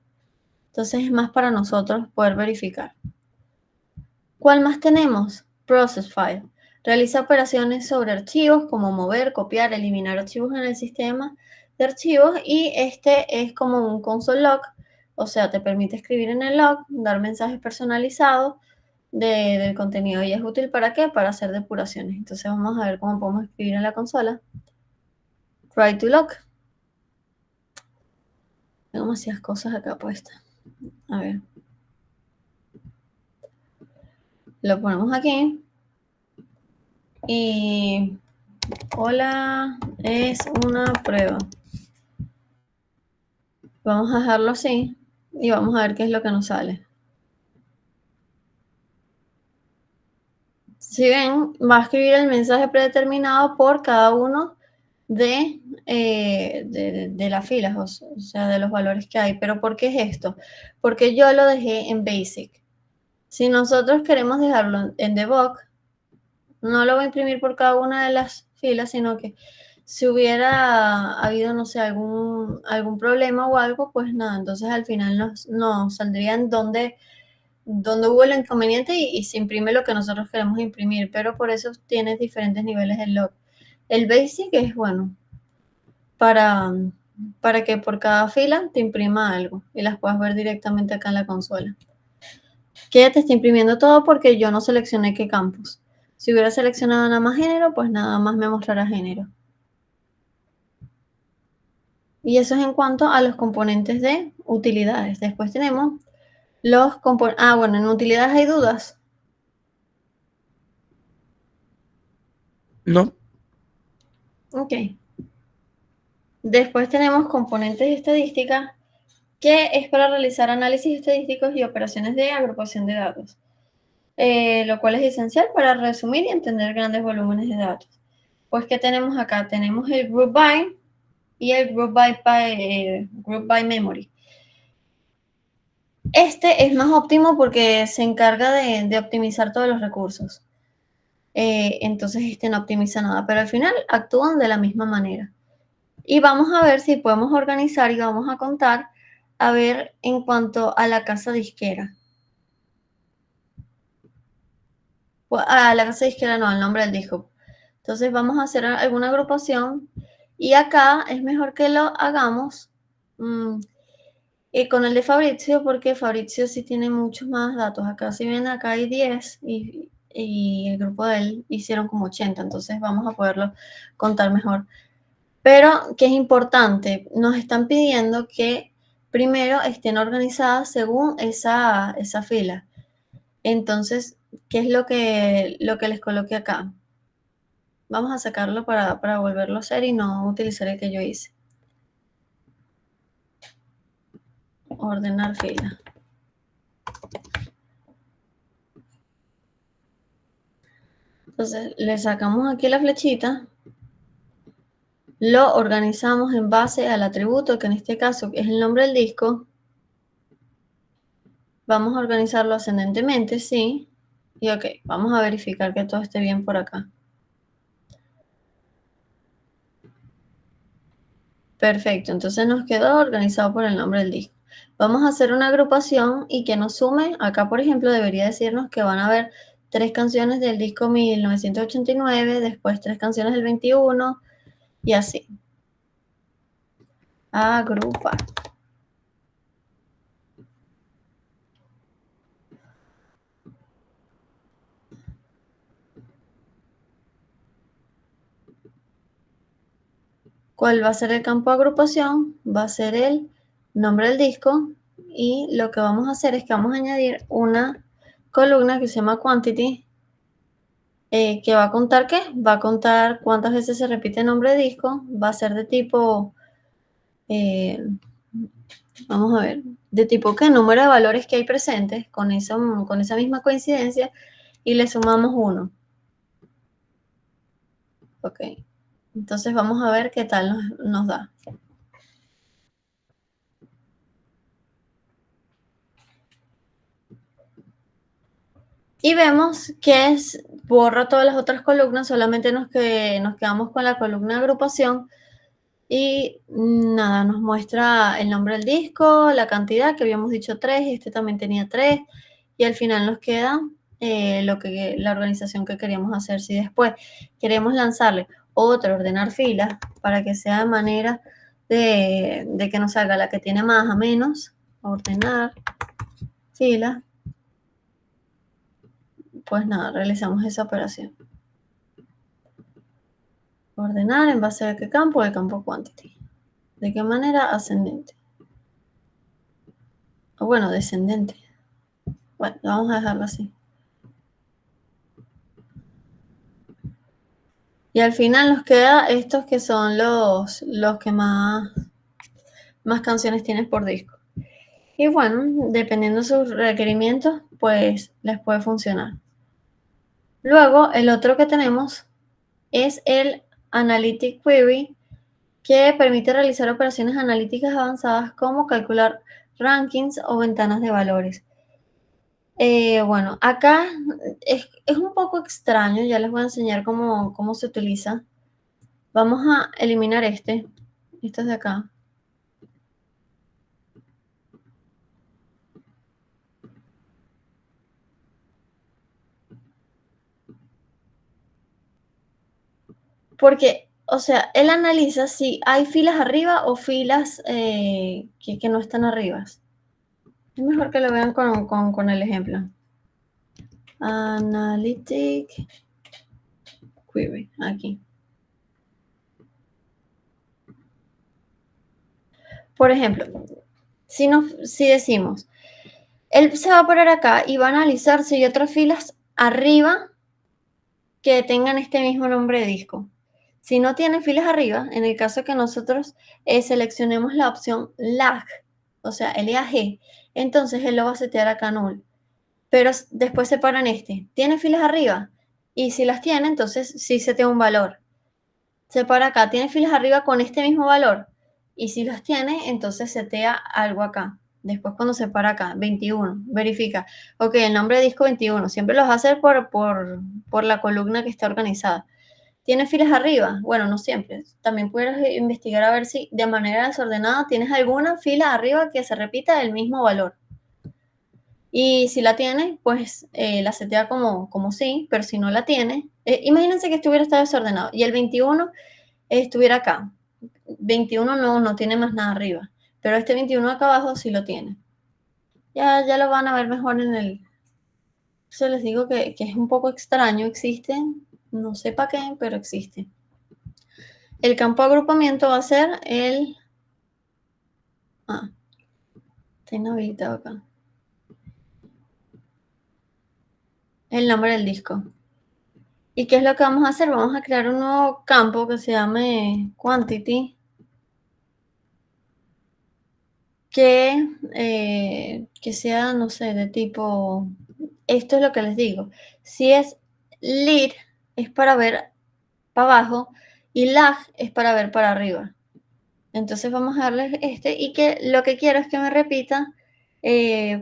Entonces es más para nosotros poder verificar. ¿Cuál más tenemos? Process file. Realiza operaciones sobre archivos como mover, copiar, eliminar archivos en el sistema de archivos y este es como un console log, o sea, te permite escribir en el log, dar mensajes personalizados del contenido. ¿Y es útil para qué? Para hacer depuraciones. Entonces vamos a ver cómo podemos escribir en la consola. Try to log. Tengo demasiadas cosas acá puestas. A ver. Lo ponemos aquí. Y hola, es una prueba. Vamos a dejarlo así y vamos a ver qué es lo que nos sale. Si ven, va a escribir el mensaje predeterminado por cada uno de las filas, o sea, de los valores que hay. ¿Pero por qué es esto? Porque yo lo dejé en Basic. Si nosotros queremos dejarlo en Debug, no lo voy a imprimir por cada una de las filas, sino que si hubiera habido, no sé, algún problema o algo, pues nada, entonces al final nos saldrían donde hubo el inconveniente y se imprime lo que nosotros queremos imprimir, pero por eso tienes diferentes niveles de log. El basic es bueno para para que por cada fila te imprima algo y las puedas ver directamente acá en la consola. Que te está imprimiendo todo porque yo no seleccioné qué campus. Si hubiera seleccionado nada más género, pues nada más me mostrará género. Y eso es en cuanto a los componentes de utilidades. Después tenemos los componentes. Ah, bueno, en utilidades hay dudas. No. Ok. Después tenemos componentes de estadística, que es para realizar análisis estadísticos y operaciones de agrupación de datos, lo cual es esencial para resumir y entender grandes volúmenes de datos. Pues, ¿qué tenemos acá? Tenemos el group by y el group by memory. Este es más óptimo porque se encarga de optimizar todos los recursos. Entonces este no optimiza nada, pero al final actúan de la misma manera. Y vamos a ver si podemos organizar y vamos a contar, a ver, en cuanto a la casa disquera. A la casa disquera no, el nombre del disco. Entonces vamos a hacer alguna agrupación y acá es mejor que lo hagamos con el de Fabrizio, porque Fabrizio sí tiene muchos más datos. Acá si ven, acá hay 10 y el grupo de él hicieron como 80, entonces vamos a poderlo contar mejor. Pero, ¿qué es importante? Nos están pidiendo que primero estén organizadas según esa fila. Entonces, ¿qué es lo que les coloqué acá? Vamos a sacarlo para volverlo a hacer y no utilizar el que yo hice. Ordenar fila. Entonces, le sacamos aquí la flechita. Lo organizamos en base al atributo, que en este caso es el nombre del disco. Vamos a organizarlo ascendentemente, sí. Y ok, vamos a verificar que todo esté bien por acá. Perfecto, entonces nos quedó organizado por el nombre del disco. Vamos a hacer una agrupación y que nos sume. Acá, por ejemplo, debería decirnos que van a haber 3 canciones del disco 1989, después 3 canciones del 21 y así. Agrupar. ¿Cuál va a ser el campo de agrupación? Va a ser el nombre del disco y lo que vamos a hacer es que vamos a añadir una columna que se llama quantity, que va a contar ¿qué? Va a contar cuántas veces se repite el nombre de disco, va a ser de tipo, vamos a ver, de tipo ¿qué? Número de valores que hay presentes con esa misma coincidencia y le sumamos 1. Ok, entonces vamos a ver qué tal nos da. Y vemos que borra todas las otras columnas, solamente nos quedamos con la columna de agrupación y nada, nos muestra el nombre del disco, la cantidad que habíamos dicho 3, este también tenía 3 y al final nos queda la organización que queríamos hacer. Si después queremos lanzarle otro ordenar filas para que sea de manera de que nos salga la que tiene más a menos, ordenar filas. Pues nada, realizamos esa operación. Ordenar en base a qué campo, el campo quantity. ¿De qué manera? Ascendente. O bueno, descendente. Bueno, vamos a dejarlo así. Y al final nos queda estos que son los que más canciones tienes por disco. Y bueno, dependiendo de sus requerimientos, pues les puede funcionar. Luego, el otro que tenemos es el Analytic Query, que permite realizar operaciones analíticas avanzadas como calcular rankings o ventanas de valores. Bueno, acá es un poco extraño, ya les voy a enseñar cómo se utiliza. Vamos a eliminar este es de acá. Porque, o sea, él analiza si hay filas arriba o filas que no están arriba. Es mejor que lo vean con el ejemplo. Analytic Query, aquí. Por ejemplo, si decimos, él se va a poner acá y va a analizar si hay otras filas arriba que tengan este mismo nombre de disco. Si no tiene filas arriba, en el caso que nosotros seleccionemos la opción lag, o sea, LAG, entonces él lo va a setear acá null. Pero después separan ¿tiene filas arriba? Y si las tiene, entonces sí setea un valor. Separa acá, ¿tiene filas arriba con este mismo valor? Y si las tiene, entonces setea algo acá. Después cuando separa acá, 21, verifica. Ok, el nombre de disco 21, siempre los va a hacer por la columna que está organizada. ¿Tienes filas arriba? Bueno, no siempre. También puedes investigar a ver si de manera desordenada tienes alguna fila arriba que se repita el mismo valor. Y si la tiene, pues la setea como sí, pero si no la tiene, imagínense que estuviera estado desordenado y el 21 estuviera acá. 21 no tiene más nada arriba, pero este 21 acá abajo sí lo tiene. Ya lo van a ver mejor en el... Yo les digo que es un poco extraño, existe, no sé para qué, pero existe. El campo agrupamiento va a ser el... está inhabilitado acá. El nombre del disco. ¿Y qué es lo que vamos a hacer? Vamos a crear un nuevo campo que se llame quantity, que sea, no sé, de tipo, esto es lo que les digo. Si es lead, es para ver para abajo, y lag es para ver para arriba. Entonces vamos a darle y que lo que quiero es que me repita,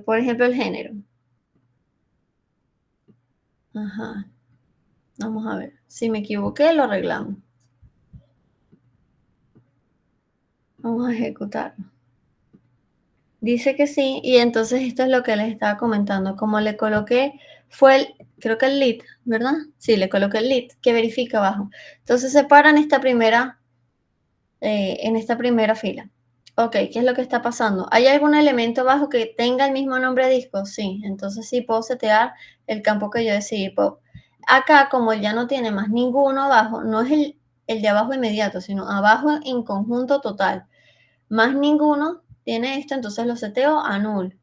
por ejemplo, el género. Ajá. Vamos a ver. Si me equivoqué, lo arreglamos. Vamos a ejecutarlo. Dice que sí, y entonces esto es lo que les estaba comentando. Como le coloqué, creo que el lead, ¿verdad? Sí, le coloqué el lead que verifica abajo. Entonces se para en esta primera fila. Ok, ¿qué es lo que está pasando? ¿Hay algún elemento abajo que tenga el mismo nombre de disco? Sí, entonces sí puedo setear el campo que yo decidí pop. Acá, como ya no tiene más ninguno abajo, no es el de abajo inmediato, sino abajo en conjunto total. Más ninguno tiene esto, entonces lo seteo a null.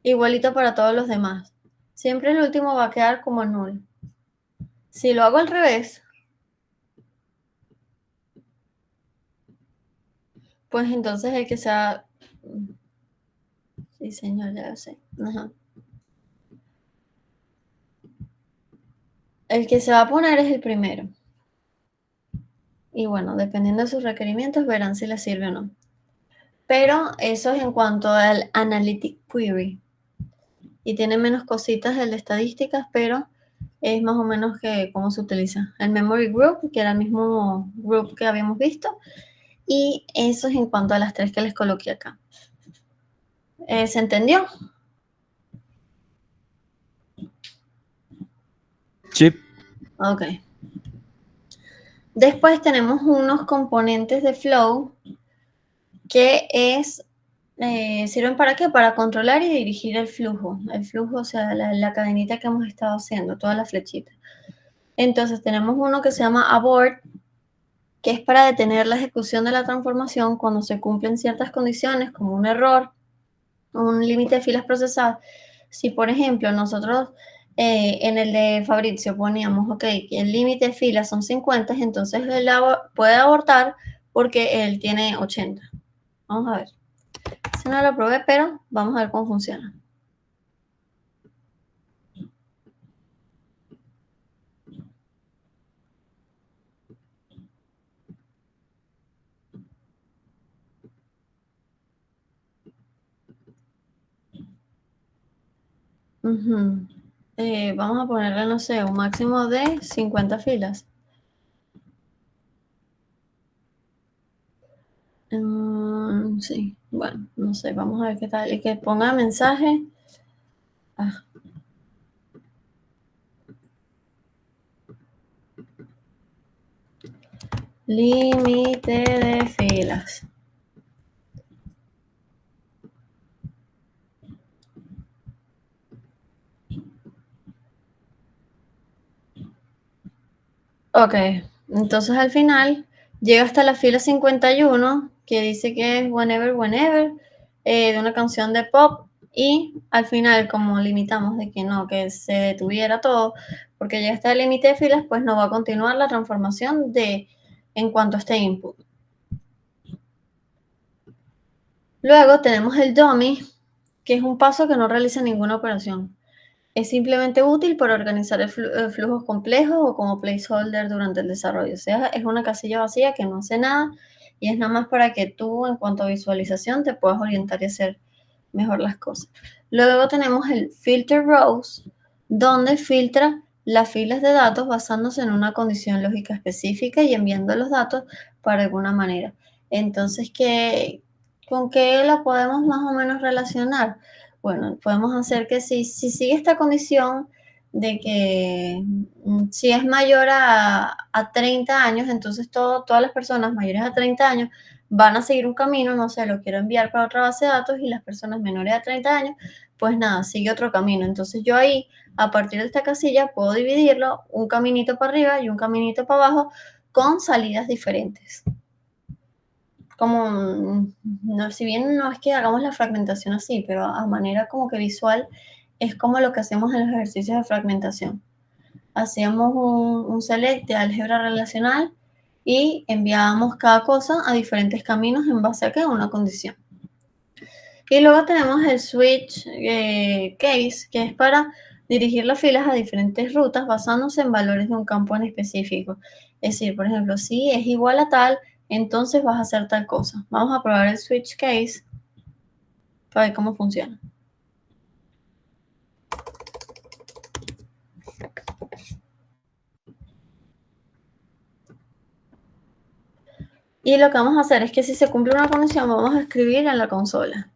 Igualito para todos los demás. Siempre el último va a quedar como null. Si lo hago al revés, pues entonces el que sea... Sí, señor, ya lo sé. Ajá. El que se va a poner es el primero. Y bueno, dependiendo de sus requerimientos, verán si les sirve o no. Pero eso es en cuanto al Analytic Query. Y tiene menos cositas el de estadísticas, pero es más o menos que cómo se utiliza. El Memory Group, que era el mismo group que habíamos visto. Y eso es en cuanto a las tres que les coloqué acá. ¿Se entendió? Sí. Ok. Después tenemos unos componentes de Flow que sirven ¿para qué? Para controlar y dirigir el flujo. El flujo, o sea, la cadenita que hemos estado haciendo, todas las flechitas. Entonces tenemos uno que se llama abort, que es para detener la ejecución de la transformación cuando se cumplen ciertas condiciones, como un error, un límite de filas procesadas. Si, por ejemplo, nosotros en el de Fabrizio poníamos, ok, el límite de filas son 50, entonces él puede abortar porque él tiene 80. Vamos a ver. Si no lo probé, pero vamos a ver cómo funciona. Vamos a ponerle, no sé, un máximo de 50 filas. Sí, bueno, no sé, vamos a ver qué tal. Y que ponga mensaje. Límite de filas. Ok, entonces al final llega hasta la fila 51, que dice que es Whenever, Whenever, de una canción de pop, y al final, como limitamos de que no, que se detuviera todo, porque ya está el límite de filas, pues no va a continuar la transformación en cuanto a este input. Luego tenemos el dummy, que es un paso que no realiza ninguna operación. Es simplemente útil para organizar flujos complejos o como placeholder durante el desarrollo. O sea, es una casilla vacía que no hace nada y es nada más para que tú, en cuanto a visualización, te puedas orientar y hacer mejor las cosas. Luego tenemos el filter rows, donde filtra las filas de datos basándose en una condición lógica específica y enviando los datos para alguna manera. Entonces, ¿con qué la podemos más o menos relacionar? Bueno, podemos hacer que si sigue esta condición de que si es mayor a 30 años, entonces todas las personas mayores a 30 años van a seguir un camino, no sé, lo quiero enviar para otra base de datos y las personas menores a 30 años, pues nada, sigue otro camino. Entonces yo ahí, a partir de esta casilla, puedo dividirlo un caminito para arriba y un caminito para abajo con salidas diferentes. Como, no, si bien no es que hagamos la fragmentación así, pero a manera como que visual, es como lo que hacemos en los ejercicios de fragmentación. Hacíamos un select de álgebra relacional y enviábamos cada cosa a diferentes caminos en base a que una condición. Y luego tenemos el switch case, que es para dirigir las filas a diferentes rutas basándose en valores de un campo en específico. Es decir, por ejemplo, si es igual a tal, entonces vas a hacer tal cosa. Vamos a probar el switch case para ver cómo funciona. Y lo que vamos a hacer es que si se cumple una condición, vamos a escribir en la consola.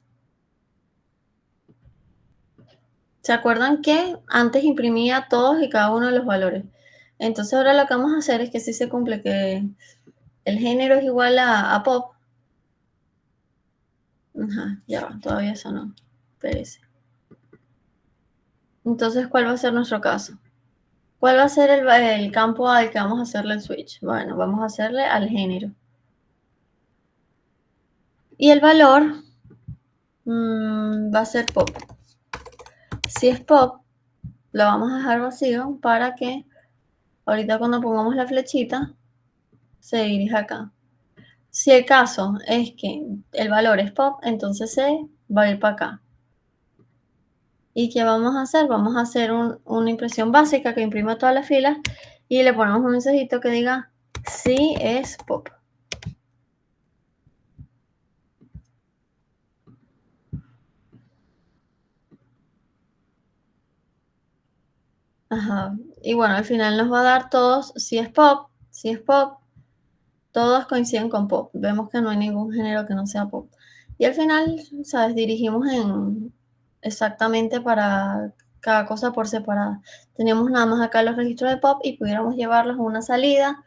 ¿Se acuerdan que antes imprimía todos y cada uno de los valores? Entonces ahora lo que vamos a hacer es que si se cumple que el género es igual a pop. Ajá, ya va, todavía eso no. Espérese. Entonces, ¿cuál va a ser nuestro caso? ¿Cuál va a ser el campo al que vamos a hacerle el switch? Bueno, vamos a hacerle al género. Y el valor va a ser pop. Si es pop, lo vamos a dejar vacío para que ahorita cuando pongamos la flechita, se dirija acá. Si el caso es que el valor es pop, entonces se va a ir para acá. ¿Y qué vamos a hacer? Vamos a hacer una impresión básica que imprima todas las filas y le ponemos un mensajito que diga sí es pop. Ajá. Y bueno, al final nos va a dar todos si es pop, todos coinciden con pop. Vemos que no hay ningún género que no sea pop. Y al final, ¿sabes? Dirigimos exactamente para cada cosa por separada. Tenemos nada más acá los registros de pop y pudiéramos llevarlos a una salida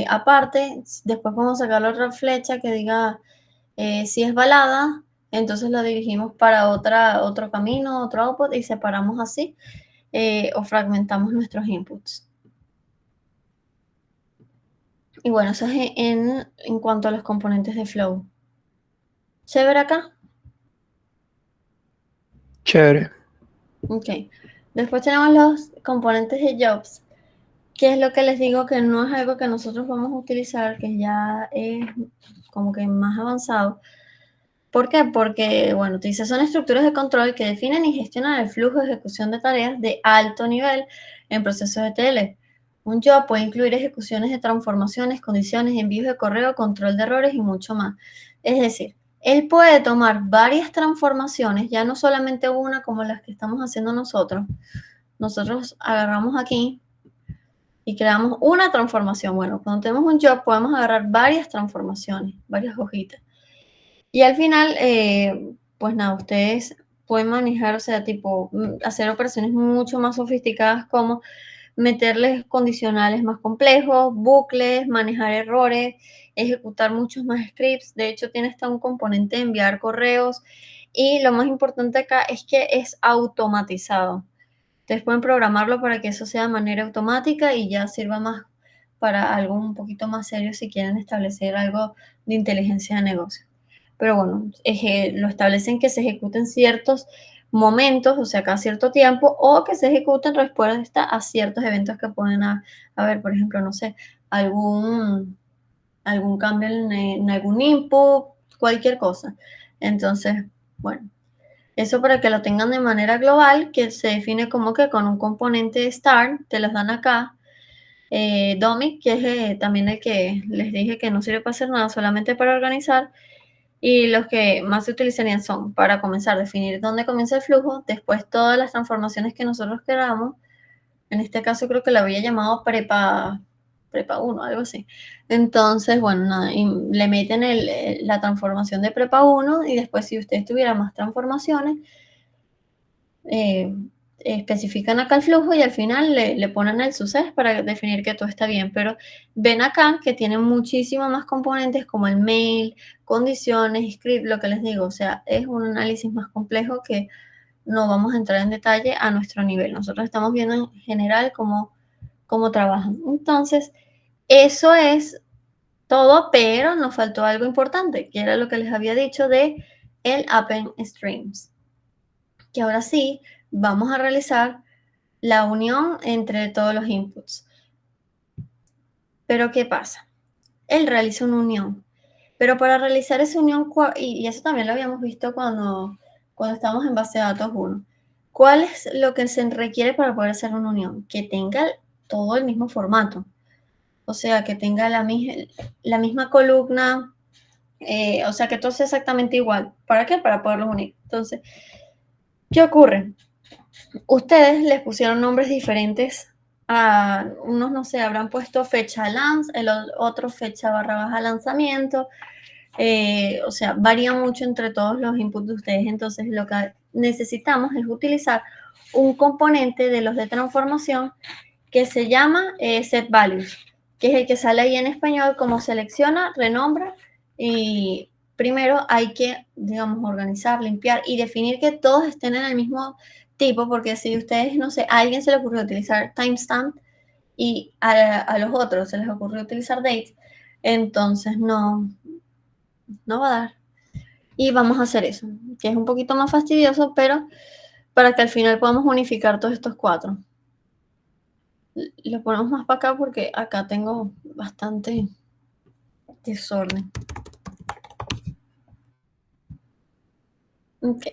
aparte. Después vamos a sacar la otra flecha que diga si es balada, entonces lo dirigimos para otro camino, otro output y separamos así o fragmentamos nuestros inputs. Y bueno, eso es en cuanto a los componentes de Flow. ¿Chévere acá? Chévere. Ok. Después tenemos los componentes de Jobs, que es lo que les digo que no es algo que nosotros vamos a utilizar, que ya es como que más avanzado. ¿Por qué? Porque, bueno, son estructuras de control que definen y gestionan el flujo de ejecución de tareas de alto nivel en procesos de ETL. Un job puede incluir ejecuciones de transformaciones, condiciones, envíos de correo, control de errores y mucho más. Es decir, él puede tomar varias transformaciones, ya no solamente una como las que estamos haciendo nosotros. Nosotros agarramos aquí y creamos una transformación. Bueno, cuando tenemos un job podemos agarrar varias transformaciones, varias hojitas. Y al final, pues nada, ustedes pueden manejar, o sea, tipo, hacer operaciones mucho más sofisticadas como, meterles condicionales más complejos, bucles, manejar errores, ejecutar muchos más scripts. De hecho, tiene hasta un componente de enviar correos. Y lo más importante acá es que es automatizado. Ustedes pueden programarlo para que eso sea de manera automática y ya sirva más para algo un poquito más serio si quieren establecer algo de inteligencia de negocio. Pero bueno, lo establecen que se ejecuten ciertos momentos, o sea, cada cierto tiempo, o que se ejecuten respuesta a ciertos eventos que pueden haber, por ejemplo, no sé, algún cambio en algún input, cualquier cosa. Entonces, bueno, eso para que lo tengan de manera global, que se define como que con un componente start, te los dan acá, Dummy, que es también el que les dije que no sirve para hacer nada, solamente para organizar. Y los que más se utilizarían son, para comenzar, definir dónde comienza el flujo, después todas las transformaciones que nosotros queramos. En este caso creo que la había llamado prepa 1, algo así. Entonces, bueno, nada, y le meten la transformación de prepa 1 y después si ustedes tuvieran más transformaciones, especifican acá el flujo y al final le ponen el suceso para definir que todo está bien. Pero ven acá que tiene muchísimos más componentes como el mail, condiciones, script, lo que les digo. O sea, es un análisis más complejo que no vamos a entrar en detalle a nuestro nivel. Nosotros estamos viendo en general cómo trabajan. Entonces, eso es todo, pero nos faltó algo importante, que era lo que les había dicho de el Append Streams. Que ahora sí, vamos a realizar la unión entre todos los inputs. Pero ¿qué pasa? Él realiza una unión. Pero para realizar esa unión, y eso también lo habíamos visto cuando estamos en base de datos 1, ¿cuál es lo que se requiere para poder hacer una unión? Que tenga todo el mismo formato. O sea, que tenga la misma columna, o sea, que todo sea exactamente igual. ¿Para qué? Para poderlos unir. Entonces, ¿qué ocurre? Ustedes les pusieron nombres diferentes a unos, no sé, habrán puesto fecha lance, el otro fecha / lanzamiento. O sea, varía mucho entre todos los inputs de ustedes. Entonces, lo que necesitamos es utilizar un componente de los de transformación que se llama set values, que es el que sale ahí en español como selecciona, renombra y primero hay que, digamos, organizar, limpiar y definir que todos estén en el mismo tipo, porque si ustedes, no sé, a alguien se le ocurrió utilizar timestamp y a los otros se les ocurrió utilizar date, entonces no va a dar. Y vamos a hacer eso, que es un poquito más fastidioso, pero para que al final podamos unificar todos estos cuatro. Lo ponemos más para acá porque acá tengo bastante desorden. Ok.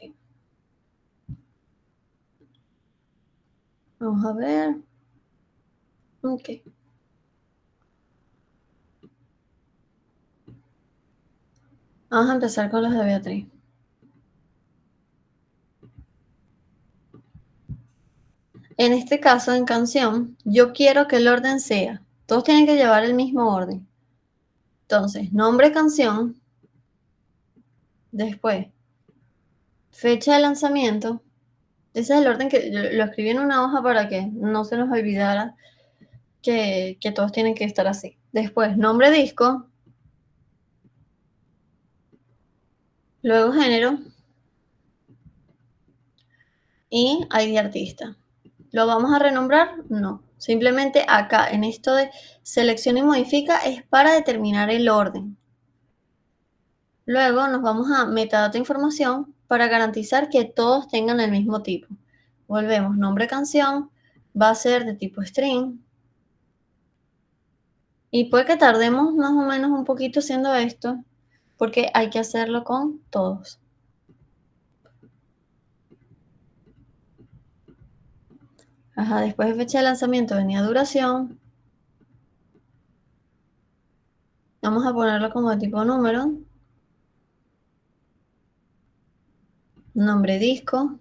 Vamos a ver. Ok. Vamos a empezar con los de Beatriz. En este caso, en canción, yo quiero que el orden sea, todos tienen que llevar el mismo orden. Entonces, nombre canción, después, fecha de lanzamiento. Ese es el orden que lo escribí en una hoja para que no se nos olvidara que todos tienen que estar así. Después, nombre disco, luego género y ID artista. ¿Lo vamos a renombrar? No. Simplemente acá, en esto de selecciona y modifica, es para determinar el orden. Luego nos vamos a metadata información para garantizar que todos tengan el mismo tipo. Volvemos, nombre canción, va a ser de tipo string. Y puede que tardemos más o menos un poquito haciendo esto, porque hay que hacerlo con todos. Ajá, después de fecha de lanzamiento venía duración. Vamos a ponerlo como de tipo número. Nombre disco.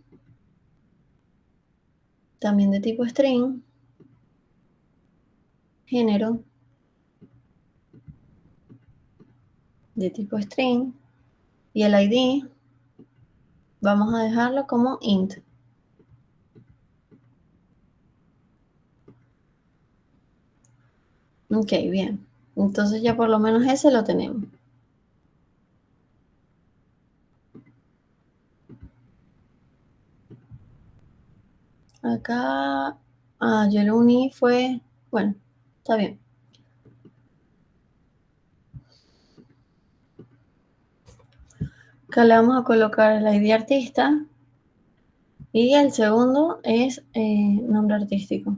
También de tipo string. Género. De tipo string. Y el ID. Vamos a dejarlo como int. Ok, bien. Entonces ya por lo menos ese lo tenemos. Acá, yo lo uní fue, bueno, está bien. Acá le vamos a colocar el ID artista y el segundo es nombre artístico.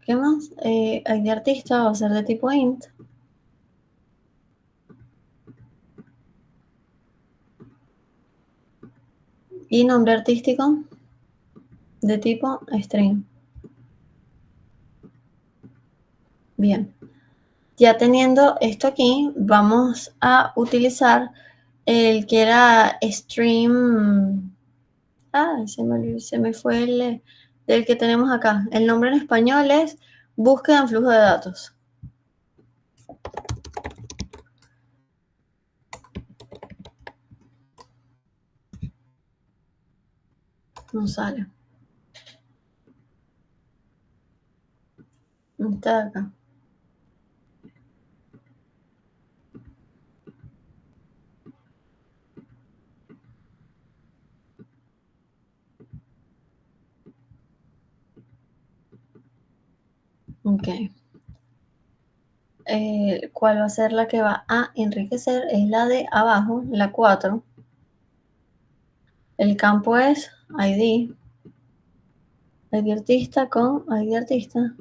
¿Qué más? ID artista va a ser de tipo int. Y nombre artístico de tipo string. Bien. Ya teniendo esto aquí, vamos a utilizar el que era stream. Se me fue el que tenemos acá. El nombre en español es búsqueda en flujo de datos. No sale. No está acá. Ok. ¿Cuál va a ser la que va a enriquecer? Es la de abajo, la 4. El campo es ID. ID artista con ID artista.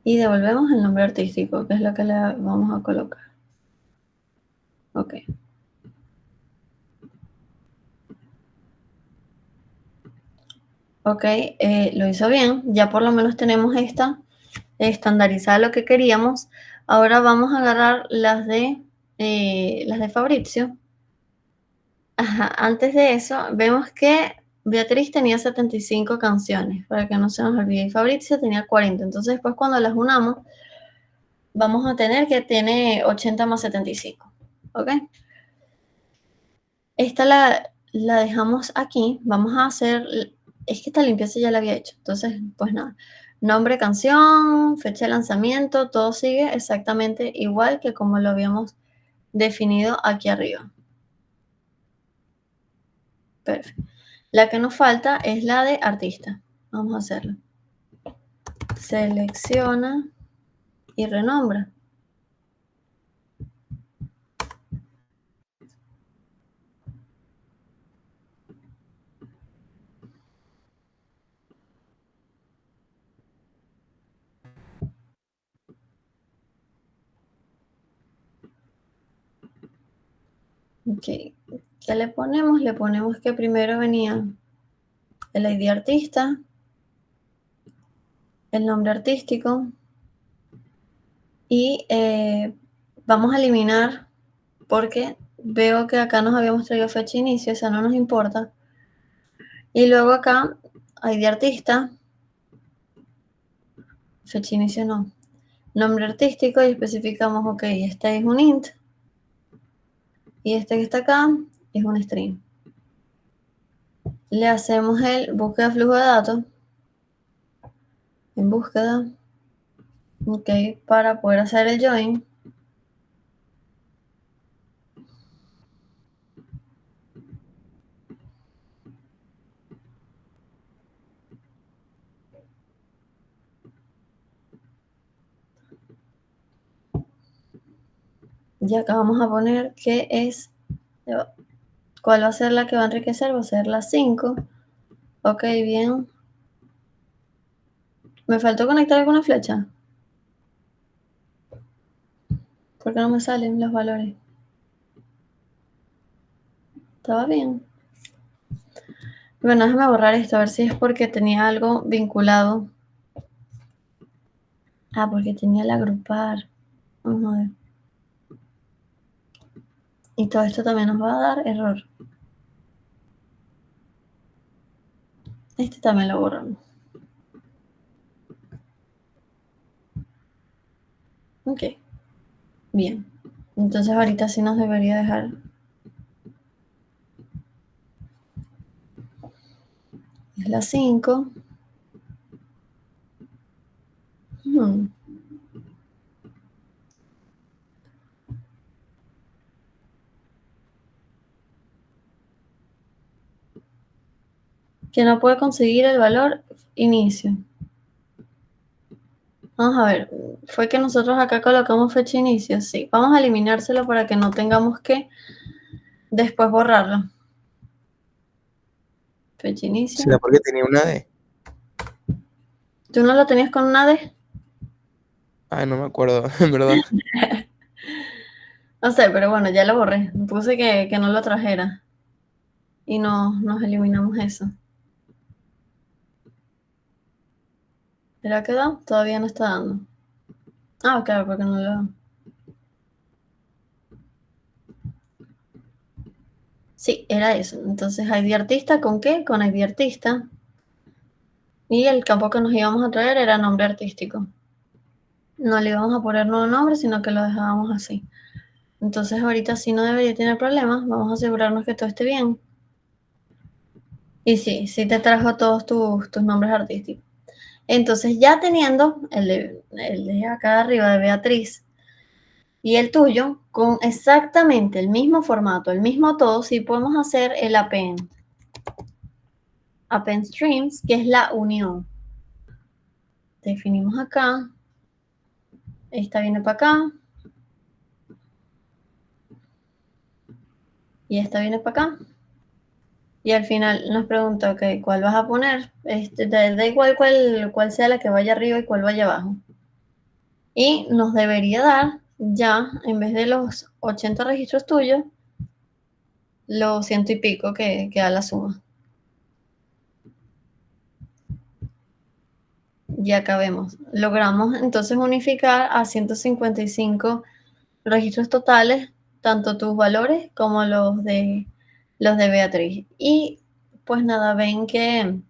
Y devolvemos el nombre artístico, que es lo que le vamos a colocar. Ok. Ok, lo hizo bien. Ya por lo menos tenemos esta estandarizada lo que queríamos. Ahora vamos a agarrar las de Fabrizio. Ajá, antes de eso, vemos que Beatriz tenía 75 canciones, para que no se nos olvide. Y Fabrizio tenía 40. Entonces, después cuando las unamos, vamos a tener que tiene 80 más 75. ¿Ok? Esta la dejamos aquí. Vamos a hacer, es que esta limpieza ya la había hecho. Entonces, pues nada. Nombre, canción, fecha de lanzamiento, todo sigue exactamente igual que como lo habíamos definido aquí arriba. Perfecto. La que nos falta es la de artista. Vamos a hacerlo. Selecciona y renombra. Ok. ¿Qué le ponemos? Le ponemos que primero venía el ID artista, el nombre artístico y vamos a eliminar porque veo que acá nos habíamos traído fecha de inicio, esa no nos importa. Y luego acá, ID artista, fecha de inicio no. Nombre artístico y especificamos, ok, este es un int y este que está acá es un string. Le hacemos el búsqueda de flujo de datos en búsqueda, ok, para poder hacer el join. Y acá vamos a poner que es, ¿cuál va a ser la que va a enriquecer? Va a ser la 5. Ok, bien. ¿Me faltó conectar alguna flecha? ¿Por qué no me salen los valores? Estaba bien. Bueno, déjame borrar esto, a ver si es porque tenía algo vinculado. Porque tenía el agrupar. Vamos a ver. Y todo esto también nos va a dar error. Este también lo borramos. Ok. Bien. Entonces ahorita sí nos debería dejar. Es la 5. Que no puede conseguir el valor inicio. Vamos a ver, fue que nosotros acá colocamos fecha inicio, sí. Vamos a eliminárselo para que no tengamos que después borrarlo. Fecha inicio. ¿Será porque tenía una D? ¿Tú no lo tenías con una D? Ay, no me acuerdo, en verdad. No sé, pero bueno, ya lo borré. Puse que no lo trajera. Y nos eliminamos eso. ¿Será que da? Todavía no está dando. Ah, claro, porque no lo... Sí, era eso. Entonces, ID artista, ¿con qué? Con ID artista. Y el campo que nos íbamos a traer era nombre artístico. No le íbamos a poner nuevo nombre, sino que lo dejábamos así. Entonces, ahorita sí no debería tener problemas. Vamos a asegurarnos que todo esté bien. Y sí te trajo todos tus nombres artísticos. Entonces, ya teniendo el de acá arriba de Beatriz y el tuyo, con exactamente el mismo formato, el mismo todo, sí podemos hacer el append streams, que es la unión. Definimos acá. Esta viene para acá. Y esta viene para acá. Y al final nos pregunta, ok, ¿cuál vas a poner? Da igual cuál sea la que vaya arriba y cuál vaya abajo. Y nos debería dar ya, en vez de los 80 registros tuyos, los 100 y pico que da la suma. Ya acabemos. Logramos entonces unificar a 155 registros totales, tanto tus valores como los de Beatriz. Y pues nada, ven que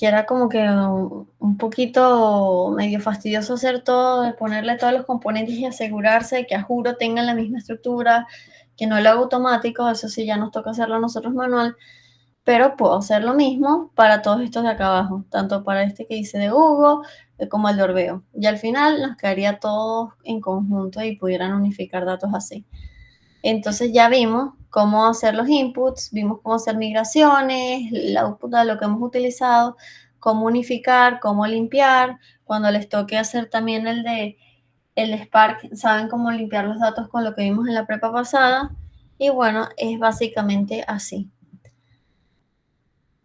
era como que un poquito medio fastidioso hacer todo, de ponerle todos los componentes y asegurarse de que a juro tengan la misma estructura, que no lo haga automático, eso sí ya nos toca hacerlo a nosotros manual, pero puedo hacer lo mismo para todos estos de acá abajo, tanto para este que hice de Hugo como el de Orbeo. Y al final nos quedaría todo en conjunto y pudieran unificar datos así. Entonces ya vimos cómo hacer los inputs, vimos cómo hacer migraciones, la output de lo que hemos utilizado, cómo unificar, cómo limpiar. Cuando les toque hacer también el de Spark, saben cómo limpiar los datos con lo que vimos en la prepa pasada. Y bueno, es básicamente así.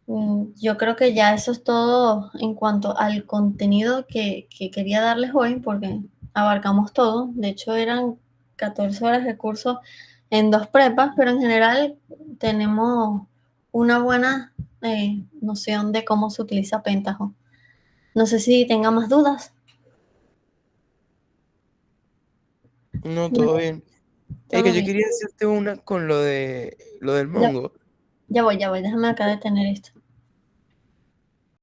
Yo creo que ya eso es todo en cuanto al contenido que quería darles hoy, porque abarcamos todo. De hecho, eran 14 horas de curso en 2 prepas, pero en general tenemos una buena noción de cómo se utiliza Pentaho. No sé si tenga más dudas. No, todo bien. Es Todo que yo bien. quería hacerte una con lo del Ya, Mongo. ya voy, déjame acá detener esto.